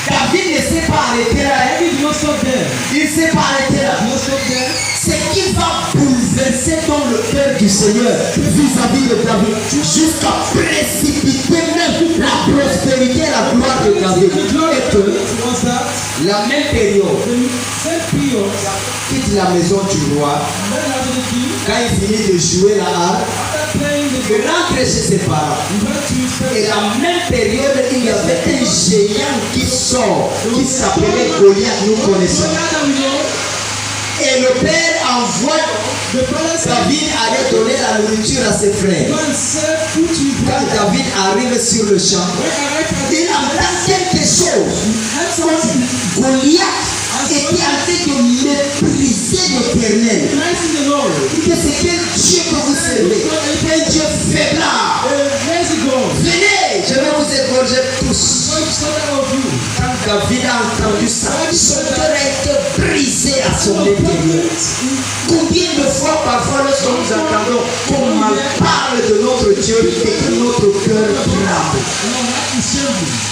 David ne s'est pas arrêté là. David did not stop there. Il ne s'est pas arrêté là. Did not stop there. Ce qui va bouleverser dans le cœur du Seigneur vis-à-vis de David, jusqu'à précipiter même la prospérité et la gloire de David. Et que Was that la même période, the same period quitte la maison du roi, when after the king, quand il finit de jouer la harpe, after playing the il rentre chez ses parents. he went to his Et parents. la même période, il y avait un géant qui sort, qui s'appelait Goliath, nous So connaissons. now that we know, Et le père envoie the father said, David allait donner la nourriture à ses frères. go and sell food to his Quand brother. David arrive sur le champ, When I arrived at il entend quelque chose. had something Goliath était en train de mépriser l'Éternel. nice in the Lord. Il dit que c'est quel Dieu que vous servez? Un Dieu faiblard. Where's it gone? Venez, je vais vous égorger tous. Going to start out of you. Quand David a entendu ça, son cœur a été brisé à son intérieur. Combien de fois parfois lorsque nous entendons qu'on mal parle de notre Dieu et que notre cœur tremble.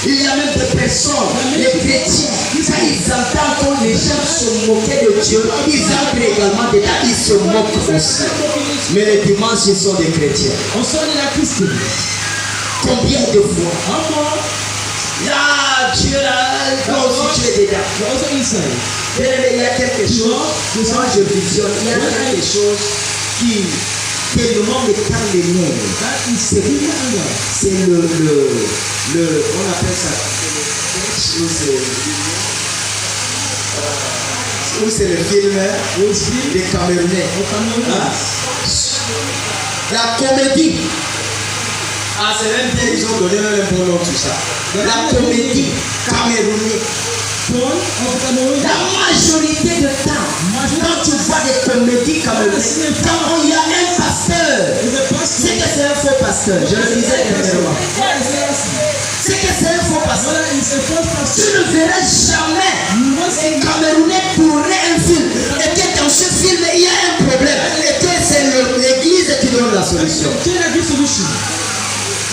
Il y a même des personnes, les chrétiens, quand ils entendent que les gens se moquaient de Dieu, ils entrent également dedans, ils se moquent aussi. Mais les dimanches, ils sont des chrétiens. On Sunday like Christian. Combien de fois? How more? Là, Dieu là, toi aussi tu es dedans. You're also inside. Bien-aimé, il y a quelque chose, quand je visionne, il y a quelque chose qui tellement me tend les nerfs. That is the human anger. C'est on appelle ça, c'est le film des Camerounais. Ah. La comédie. Ah, c'est même bien, ils ont donné même un bon nom tout ça. La comédie camerounaise. La majorité de temps, quand tu vois des comédies camerounaises, quand il y a un pasteur, c'est que c'est un faux pasteur. Je le disais dernièrement. C'est que c'est un faux pasteur. Tu ne verras jamais un Camerounais tourner un film et que dans ce film il y a un problème et que c'est l'église qui donne la solution.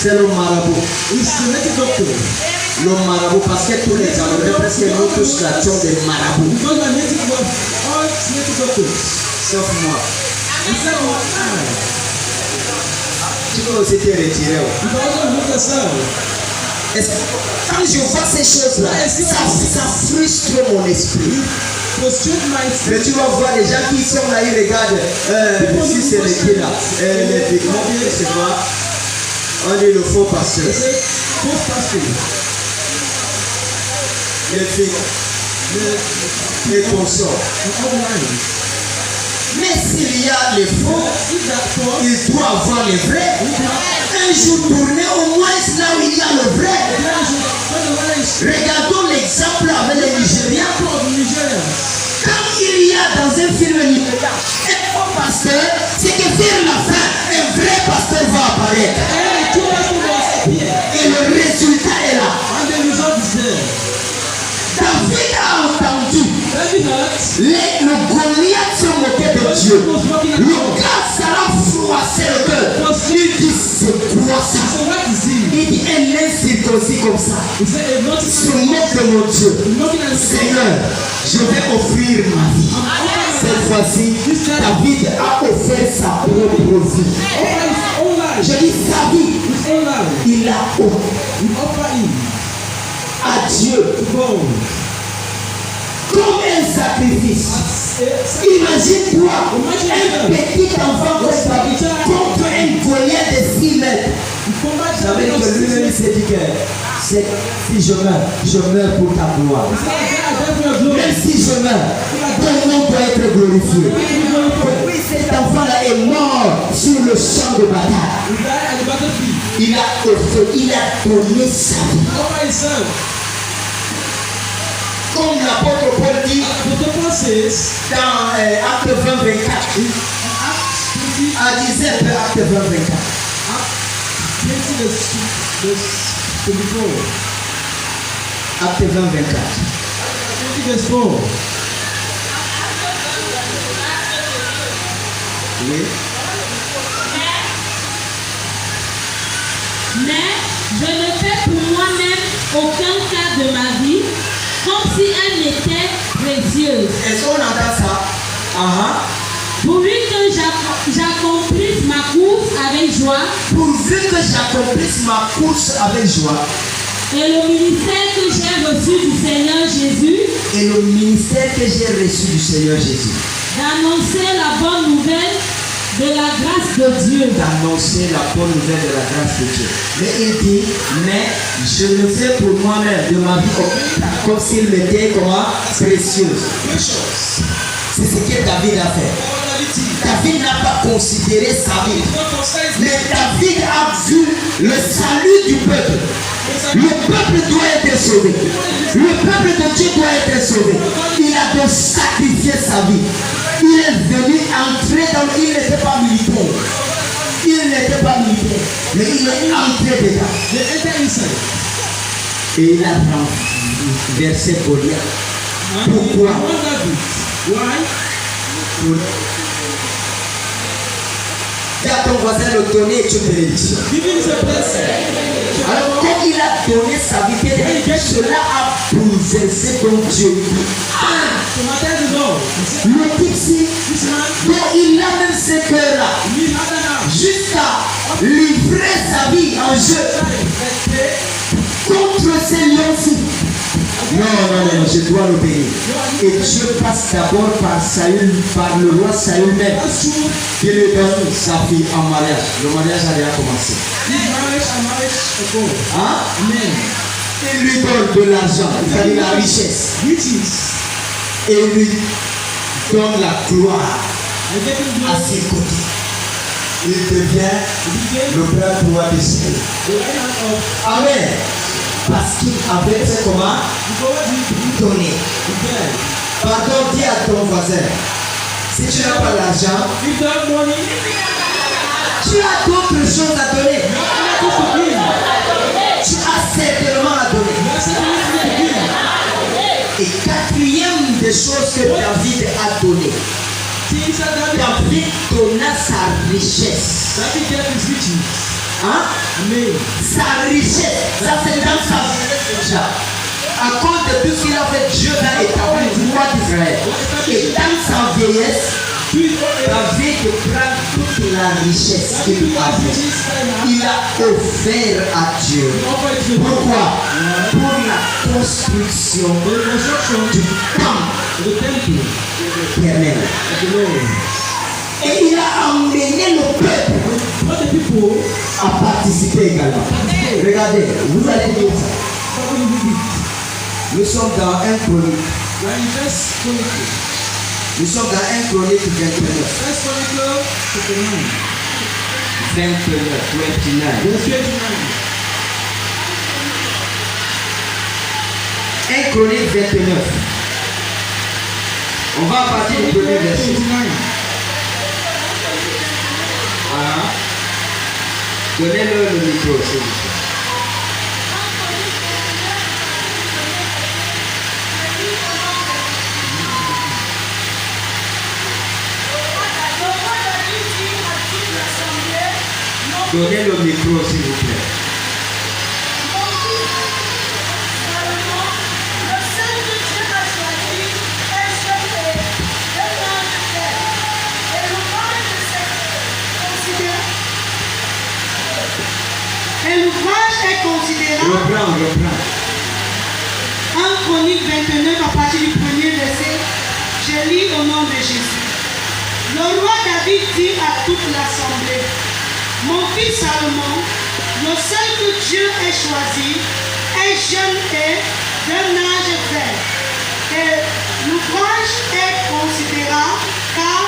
C'est le marabout. Le marabout, parce que tous les Camerounais, presque nous tous là, sont des marabouts. Sauf moi. Tu peux aussi te retirer. Quand je vois ces choses-là, ça frustre mon esprit. Mais tu vas voir les gens qui sont là, ils regardent. Si c'est les qui là, les pigments, c'est quoi? On dit le faux pasteur. Les filles, les consorts. Mais s'il y a les faux, il doit avoir les vrais. Un jour tourné au moins là où il y a le vrai. Regardons l'exemple avec les Nigériens. Quand il y a dans un film nigérien un faux pasteur, c'est que vers la fin, un vrai pasteur va apparaître. Et le résultat est là. David a entendu le Goliath se moquait de Dieu. Le gars, ça l'a froissé le cœur. Il dit, c'est quoi ça? Il dit, un incirconcis comme ça se moque de mon Dieu. Seigneur, je vais offrir ma vie. Cette fois-ci, David a offert sa propre vie. Je dis sa vie. Il a offert à Dieu. Comme comme un sacrifice. Imagine-toi un petit enfant comme ça contre un Goliath de 6 mètres. Ça veut dire que lui-même s'est dit que si je meurs pour ta gloire. Même si je meurs, ton nom doit être glorifié. Oui, cet enfant-là est mort sur le champ de bataille. Il a donné sa vie. Comme l'apôtre Paul dit dans Acte 20, 24. Disait un peu Acte 20, 24. Acte 20, 24. Oui. Mais je ne fais pour moi-même aucun cas de ma vie comme si elle m'était précieuse. Est-ce qu'on entend ça? Pourvu que j'accomplisse ma course avec joie. Pourvu que j'accomplisse ma course avec joie. Et le ministère que j'ai reçu du Seigneur Jésus. Et le ministère que j'ai reçu du Seigneur Jésus. D'annoncer la bonne nouvelle de la grâce de Dieu. D'annoncer la bonne nouvelle de la grâce de Dieu. Mais il dit, mais je le fais pour moi-même de ma vie comme s'il m'était précieuse. C'est ce que David a fait. David n'a pas considéré sa vie. Mais David a vu le salut du peuple. Le peuple doit être sauvé. Le peuple de Dieu doit être sauvé. Il a donc sacrifié sa vie. Il est venu entrer dans... Il n'était pas militaire. Il n'était pas militaire. Mais il est entré dedans. Et il a renversé Goliath. Pourquoi? Dis à ton voisin de donner est une bénédiction. Alors quand il a donné sa vie, cela a bouleversé ton Dieu. Le type-ci, dont il a même ce cœur-là, jusqu'à livrer sa vie en jeu contre ces lions-ci. Non, je dois l'obéir. Et Dieu passe d'abord par Saül, par le roi Saül même, qui lui donne sa fille en mariage. Le mariage a déjà commencé. Il lui donne de l'argent, il donne la richesse. Et il lui donne la gloire à ses côtés. Il devient le grand roi d'Israël. Amen. Parce qu'il avait fait comment? Donner. Pardon, dis à ton voisin, si tu n'as pas l'argent, tu as d'autres choses à donner. Tu as certainement à donner. Et quatrième des choses que David a donné, David donna sa richesse. Sa richesse, ça c'est dans sa vie. À cause de tout ce qu'il a fait, Dieu a établi le roi d'Israël. Et dans sa vieillesse, David prend toute la richesse qu'il avait. Il a offert à Dieu. Pourquoi? Pour la construction du temple éternel. Et il a emmené le peuple à participer également. Regardez, vous allez dire ça. Nous sommes dans 1 Chronique. Nous sommes dans 1 Chronique 29. 1 Chronique 29. On va partir du premier verset. Donnez-le le micro, s'il vous plaît. Donnez le micro, s'il vous plaît. Et l'ouvrage est considérable. Reprends. 1 Chroniques 29 à partir du premier verset. Je lis au nom de Jésus. Le roi David dit à toute l'assemblée, mon fils Salomon, le seul que Dieu ait choisi, est jeune et d'un âge vert. Et l'ouvrage est considérable car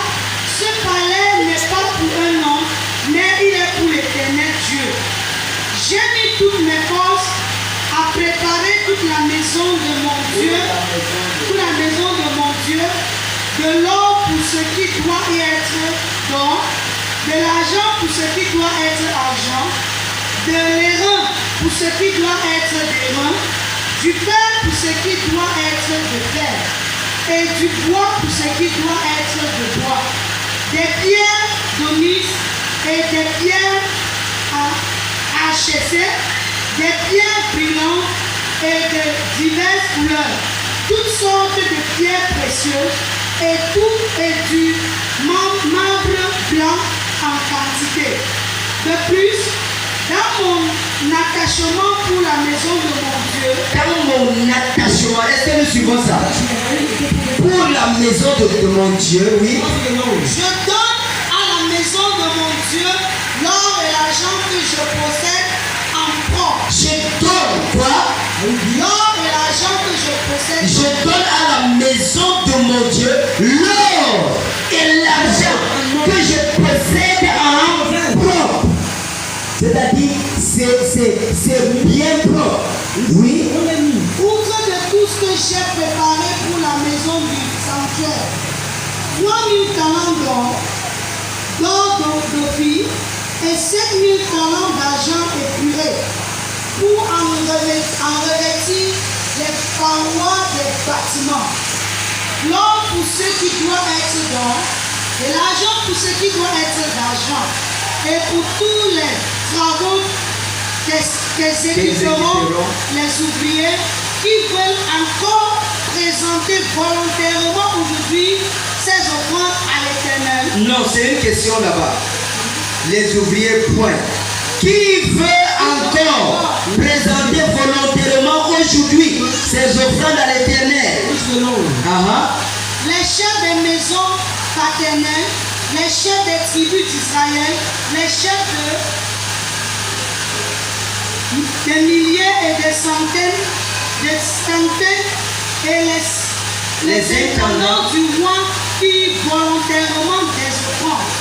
ce palais n'est pas pour un homme, mais il est pour l'Éternel Dieu. J'ai mis toutes mes forces à préparer toute la maison de mon Dieu, de l'or pour ce qui doit y être d'or, de l'argent pour ce qui doit être argent, de l'airain pour ce qui doit être d'airain, du fer pour ce qui doit être de fer, et du bois pour ce qui doit être de bois, des pierres d'onyx et des pierres hachées, des pierres brillantes et de diverses couleurs, toutes sortes de pierres précieuses, et tout est du marbre blanc en quantité. De plus, dans mon attachement pour la maison de mon Dieu, est-ce que nous suivons ça? Pour la maison de mon Dieu, oui. je donne à la maison de mon Dieu l'or et l'argent que je possède en propre. Je donne quoi? L'or et l'argent que je possède. Je donne à la maison de mon Dieu l'or et l'argent que je possède en propre. C'est-à-dire, c'est bien propre. Oui. Outre de tout ce que j'ai préparé pour la maison du sanctuaire, 3000 talents d'or d'Ophir et 7000 talents d'argent épuré pour en revêtir les parois des bâtiments. L'or pour ce qui doit être d'or et l'argent pour ce qui doit être d'argent. Et pour tous les travaux qu'exécuteront les ouvriers qui veulent encore présenter volontairement aujourd'hui ces offrandes à l'Éternel. Non, c'est une question là-bas. Les ouvriers, point. Qui veut encore présenter volontairement aujourd'hui ces offrandes à l'Éternel? Les chefs des maisons paternelles, les chefs des tribus d'Israël, les chefs des milliers et des centaines et les intendants du roi qui volontairement des offrandes.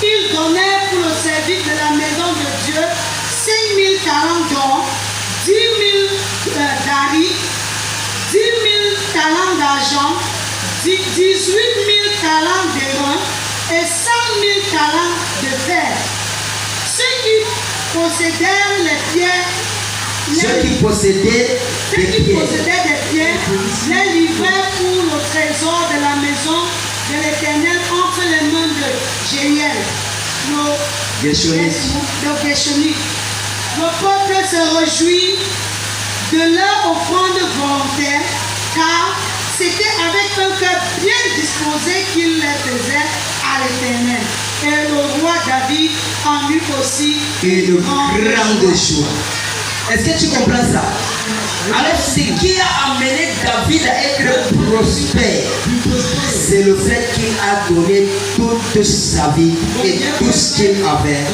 Ils donnèrent pour le service de la maison de Dieu 5000 talents d'or, 10 000 d'ari, 10 000 talents d'argent, 18 000 talents d'airain et 100 000 talents de fer. Ceux qui possédèrent les pierres, Ceux qui possédaient des pierres, les livrèrent pour le trésor de la maison de l'Éternel entre les mains de Jéhiel, le Gershonite. Le peuple se réjouit de leur offrande volontaire, car c'était avec un cœur bien disposé qu'ils les faisaient à l'Éternel. Et le roi David en eut aussi une grande joie. Est-ce que tu comprends ça? Alors, ce qui a amené David à être prospère, c'est le fait qu'il a donné toute sa vie et tout ce qu'il avait.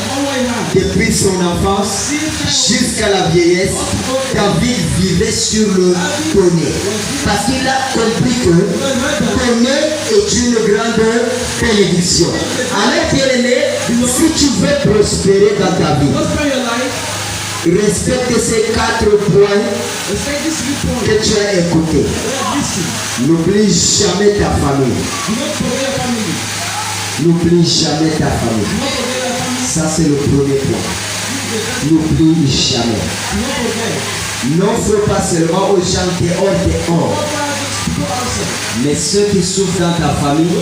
Depuis son enfance jusqu'à la vieillesse, David vivait sur le donné. Parce qu'il a compris que donner est une grande bénédiction. Alors, bien-aimé, si tu veux prospérer dans ta vie, respecte ces 4 points que tu as écoutés. N'oublie jamais ta famille. N'oublie jamais ta famille. Ça, c'est le premier point. N'oublie jamais. N'offre pas seulement aux gens dehors, mais ceux qui souffrent dans ta famille,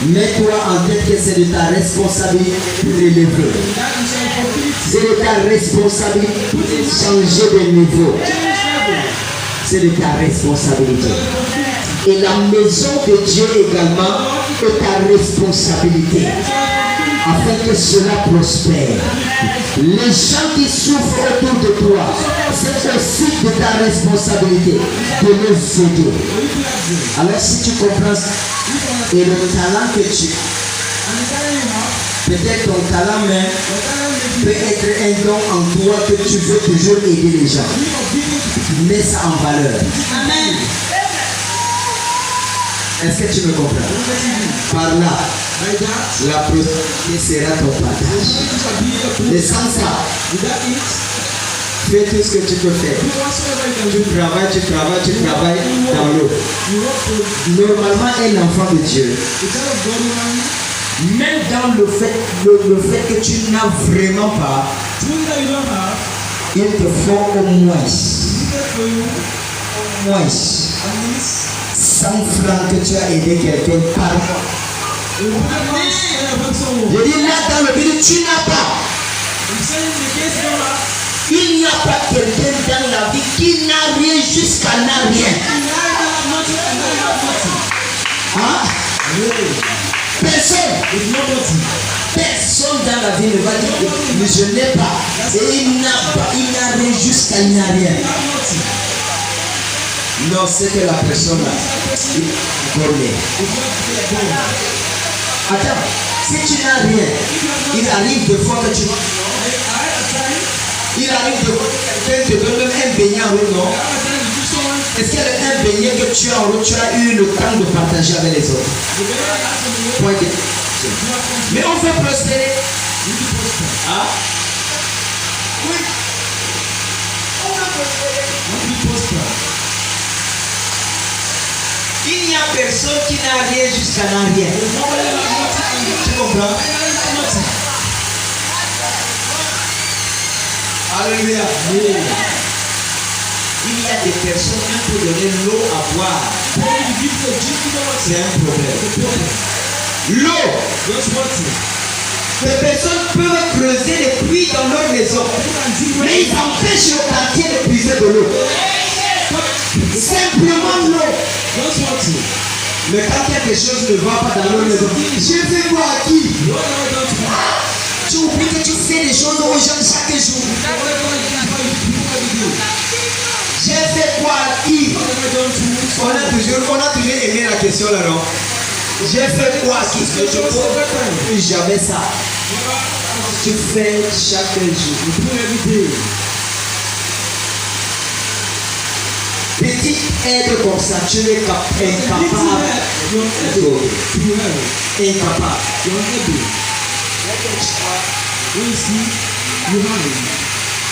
mets-toi en tête que c'est de ta responsabilité de l'élever. C'est de ta responsabilité de changer de niveau. C'est de ta responsabilité. Et la maison de Dieu également est ta responsabilité. Afin que cela prospère. Les gens qui souffrent autour de toi, c'est aussi de ta responsabilité de les aider. Alors si tu comprends et le talent que tu as, peut-être ton talent même peut être un don en toi que tu veux toujours aider les gens. Mets ça en valeur. Amen. Est-ce que tu me comprends? Par là, la prospérité sera ton partage. Et sans ça, fais tout ce que tu peux faire. Tu travailles dans l'eau. Normalement, un enfant de Dieu, même dans le fait que tu n'as vraiment pas, il te faut au moins 100 francs que tu as aidé quelqu'un par mois. Je dis là dans le milieu, tu n'as pas. Il n'y a pas quelqu'un dans la vie qui n'a rien jusqu'à n'a rien. Hein? Personne dans la vie ne va dire que je n'ai pas. Et il n'a rien jusqu'à il n'a rien. Non, c'est que la personne a donné. Attends, si tu n'as rien, il arrive de fois que tu vas. Il arrive de fois que quelqu'un te donne un beignet en route, non? Est-ce qu'il y a un beignet que tu as en route, tu as eu le temps de partager avec les autres? Point de... Mais on fait prospérer. Ah? Oui. On fait prospérer. Il n'y a personne qui n'a rien jusqu'à n'a rien. Tu comprends? Alléluia. Il y a des personnes qui peuvent donner l'eau à boire. C'est un problème. L'eau. Les personnes peuvent creuser des puits dans leur maison, mais ils empêchent le quartier de puiser de l'eau. Simplement l'eau. Mais quand quelque chose ne va pas dans leur maison, je fais quoi à qui? Tu oublies que tu fais des choses aux gens chaque jour. J'ai fait quoi à qui? On a toujours aimé la question là, non? J'ai fait quoi à qui? Je ne pose jamais ça. Tu fais chaque jour. Petite aide comme ça, tu es incapable.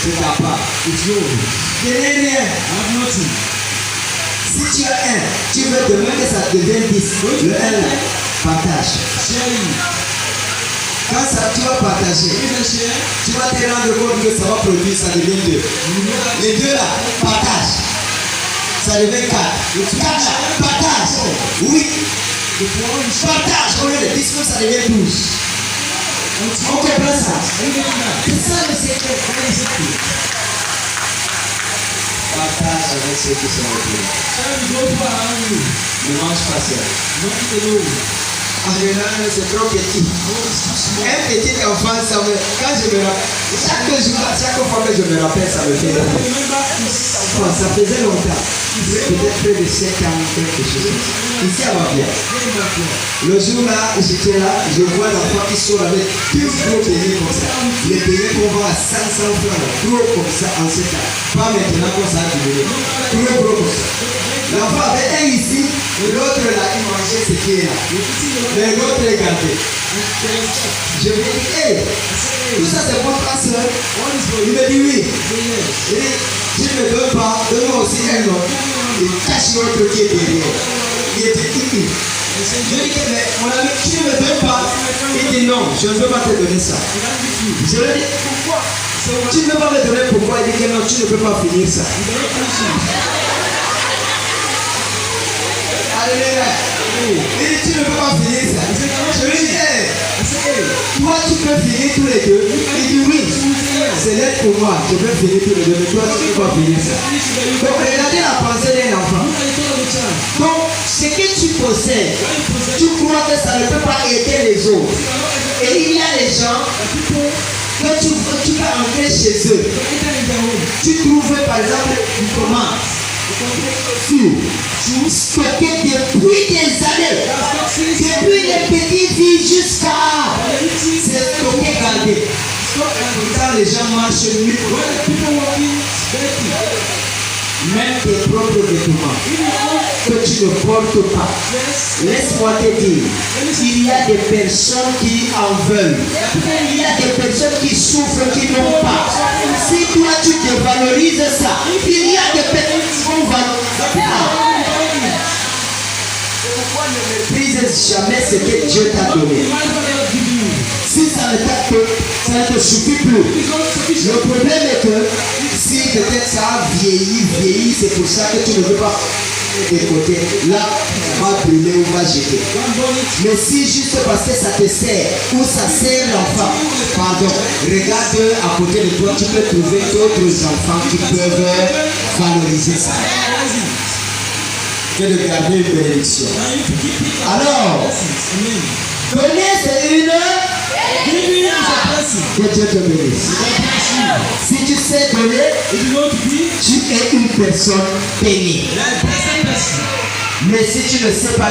C'est ta part. Je n'ai rien. Si tu as un, tu veux demain que ça devienne 10. Le 1 là, partage. Quand ça, tu vas partager, tu vas te rendre compte que ça va produire, ça devient 2. Les 2 là, partage. Ça devient 4. 4 là, partage. 8. Partage. Au lieu de 10, ça devient 12. On comprend ça. C'est ça le secret. Partage avec ceux qui sont autour. Ne mange pas seul. En général, c'est trop petit. Un petit enfant, ça me... Quand je me rappelle, chaque fois que je me rappelle, ça me fait rire. Ça faisait longtemps. Peut-être près de 7 ans, quelque chose. Ici, ça va bien. Le jour là, j'étais là, je vois l'enfant qui sort avec 2 gros beignets comme ça. Les beignets qu'on vend à 500 francs, gros comme ça en ce temps. Pas maintenant comme ça, gros comme ça. L'enfant avait un ici, et l'autre là, il mangeait ce qui est là. Mais l'autre regardait. Je lui ai dit, hey, tout ça c'est pour ta soeur. Il me dit oui. Il dit, tu ne me donnes pas, donne-moi aussi un autre. Il cache l'autre qui est derrière. Il était timide. Je lui ai dit, mais mon ami, tu ne me donnes pas. Il dit non, je ne veux pas te donner ça. Je lui ai dit, pourquoi? Tu ne veux pas me donner pourquoi? Il dit que non, tu ne peux pas finir ça. Alléluia. Il dit, tu ne peux pas finir ça. Je lui ai dit, hey, toi tu peux finir tous les deux. Il dit oui, c'est l'aide pour moi. Je peux finir tous les deux, mais toi tu ne peux pas finir ça. Donc regardez la pensée d'un enfant. Donc ce que tu possèdes, tu crois que ça ne peut pas aider les autres. Et il y a des gens que tu vas entrer chez eux. tu trouves par exemple une tomate stockée depuis des années, depuis les petites filles jusqu'à c'est stocké gardé. Quand les gens marchent nuit, même tes propres vêtements que tu ne portes pas, laisse-moi te dire, il y a des personnes qui en veulent, il y a des personnes qui souffrent, qui n'ont pas. Si toi tu dévalorises ça, il y a des personnes qui vont valoriser ça. Pourquoi ne méprises jamais ce que Dieu t'a donné? Si ça ne te suffit plus, le problème est que si peut-être ça a vieilli, c'est pour ça que tu ne veux pas de côté. Là, on va brûler ou va jeter. Mais si juste parce que ça te sert ou ça sert l'enfant, pardon, regarde à côté de toi, tu peux trouver d'autres enfants qui peuvent valoriser ça. Que de garder une bénédiction. Alors, donner c'est une. Que Dieu te bénisse. Si tu sais donner, tu es une personne bénie. Mais si tu ne sais pas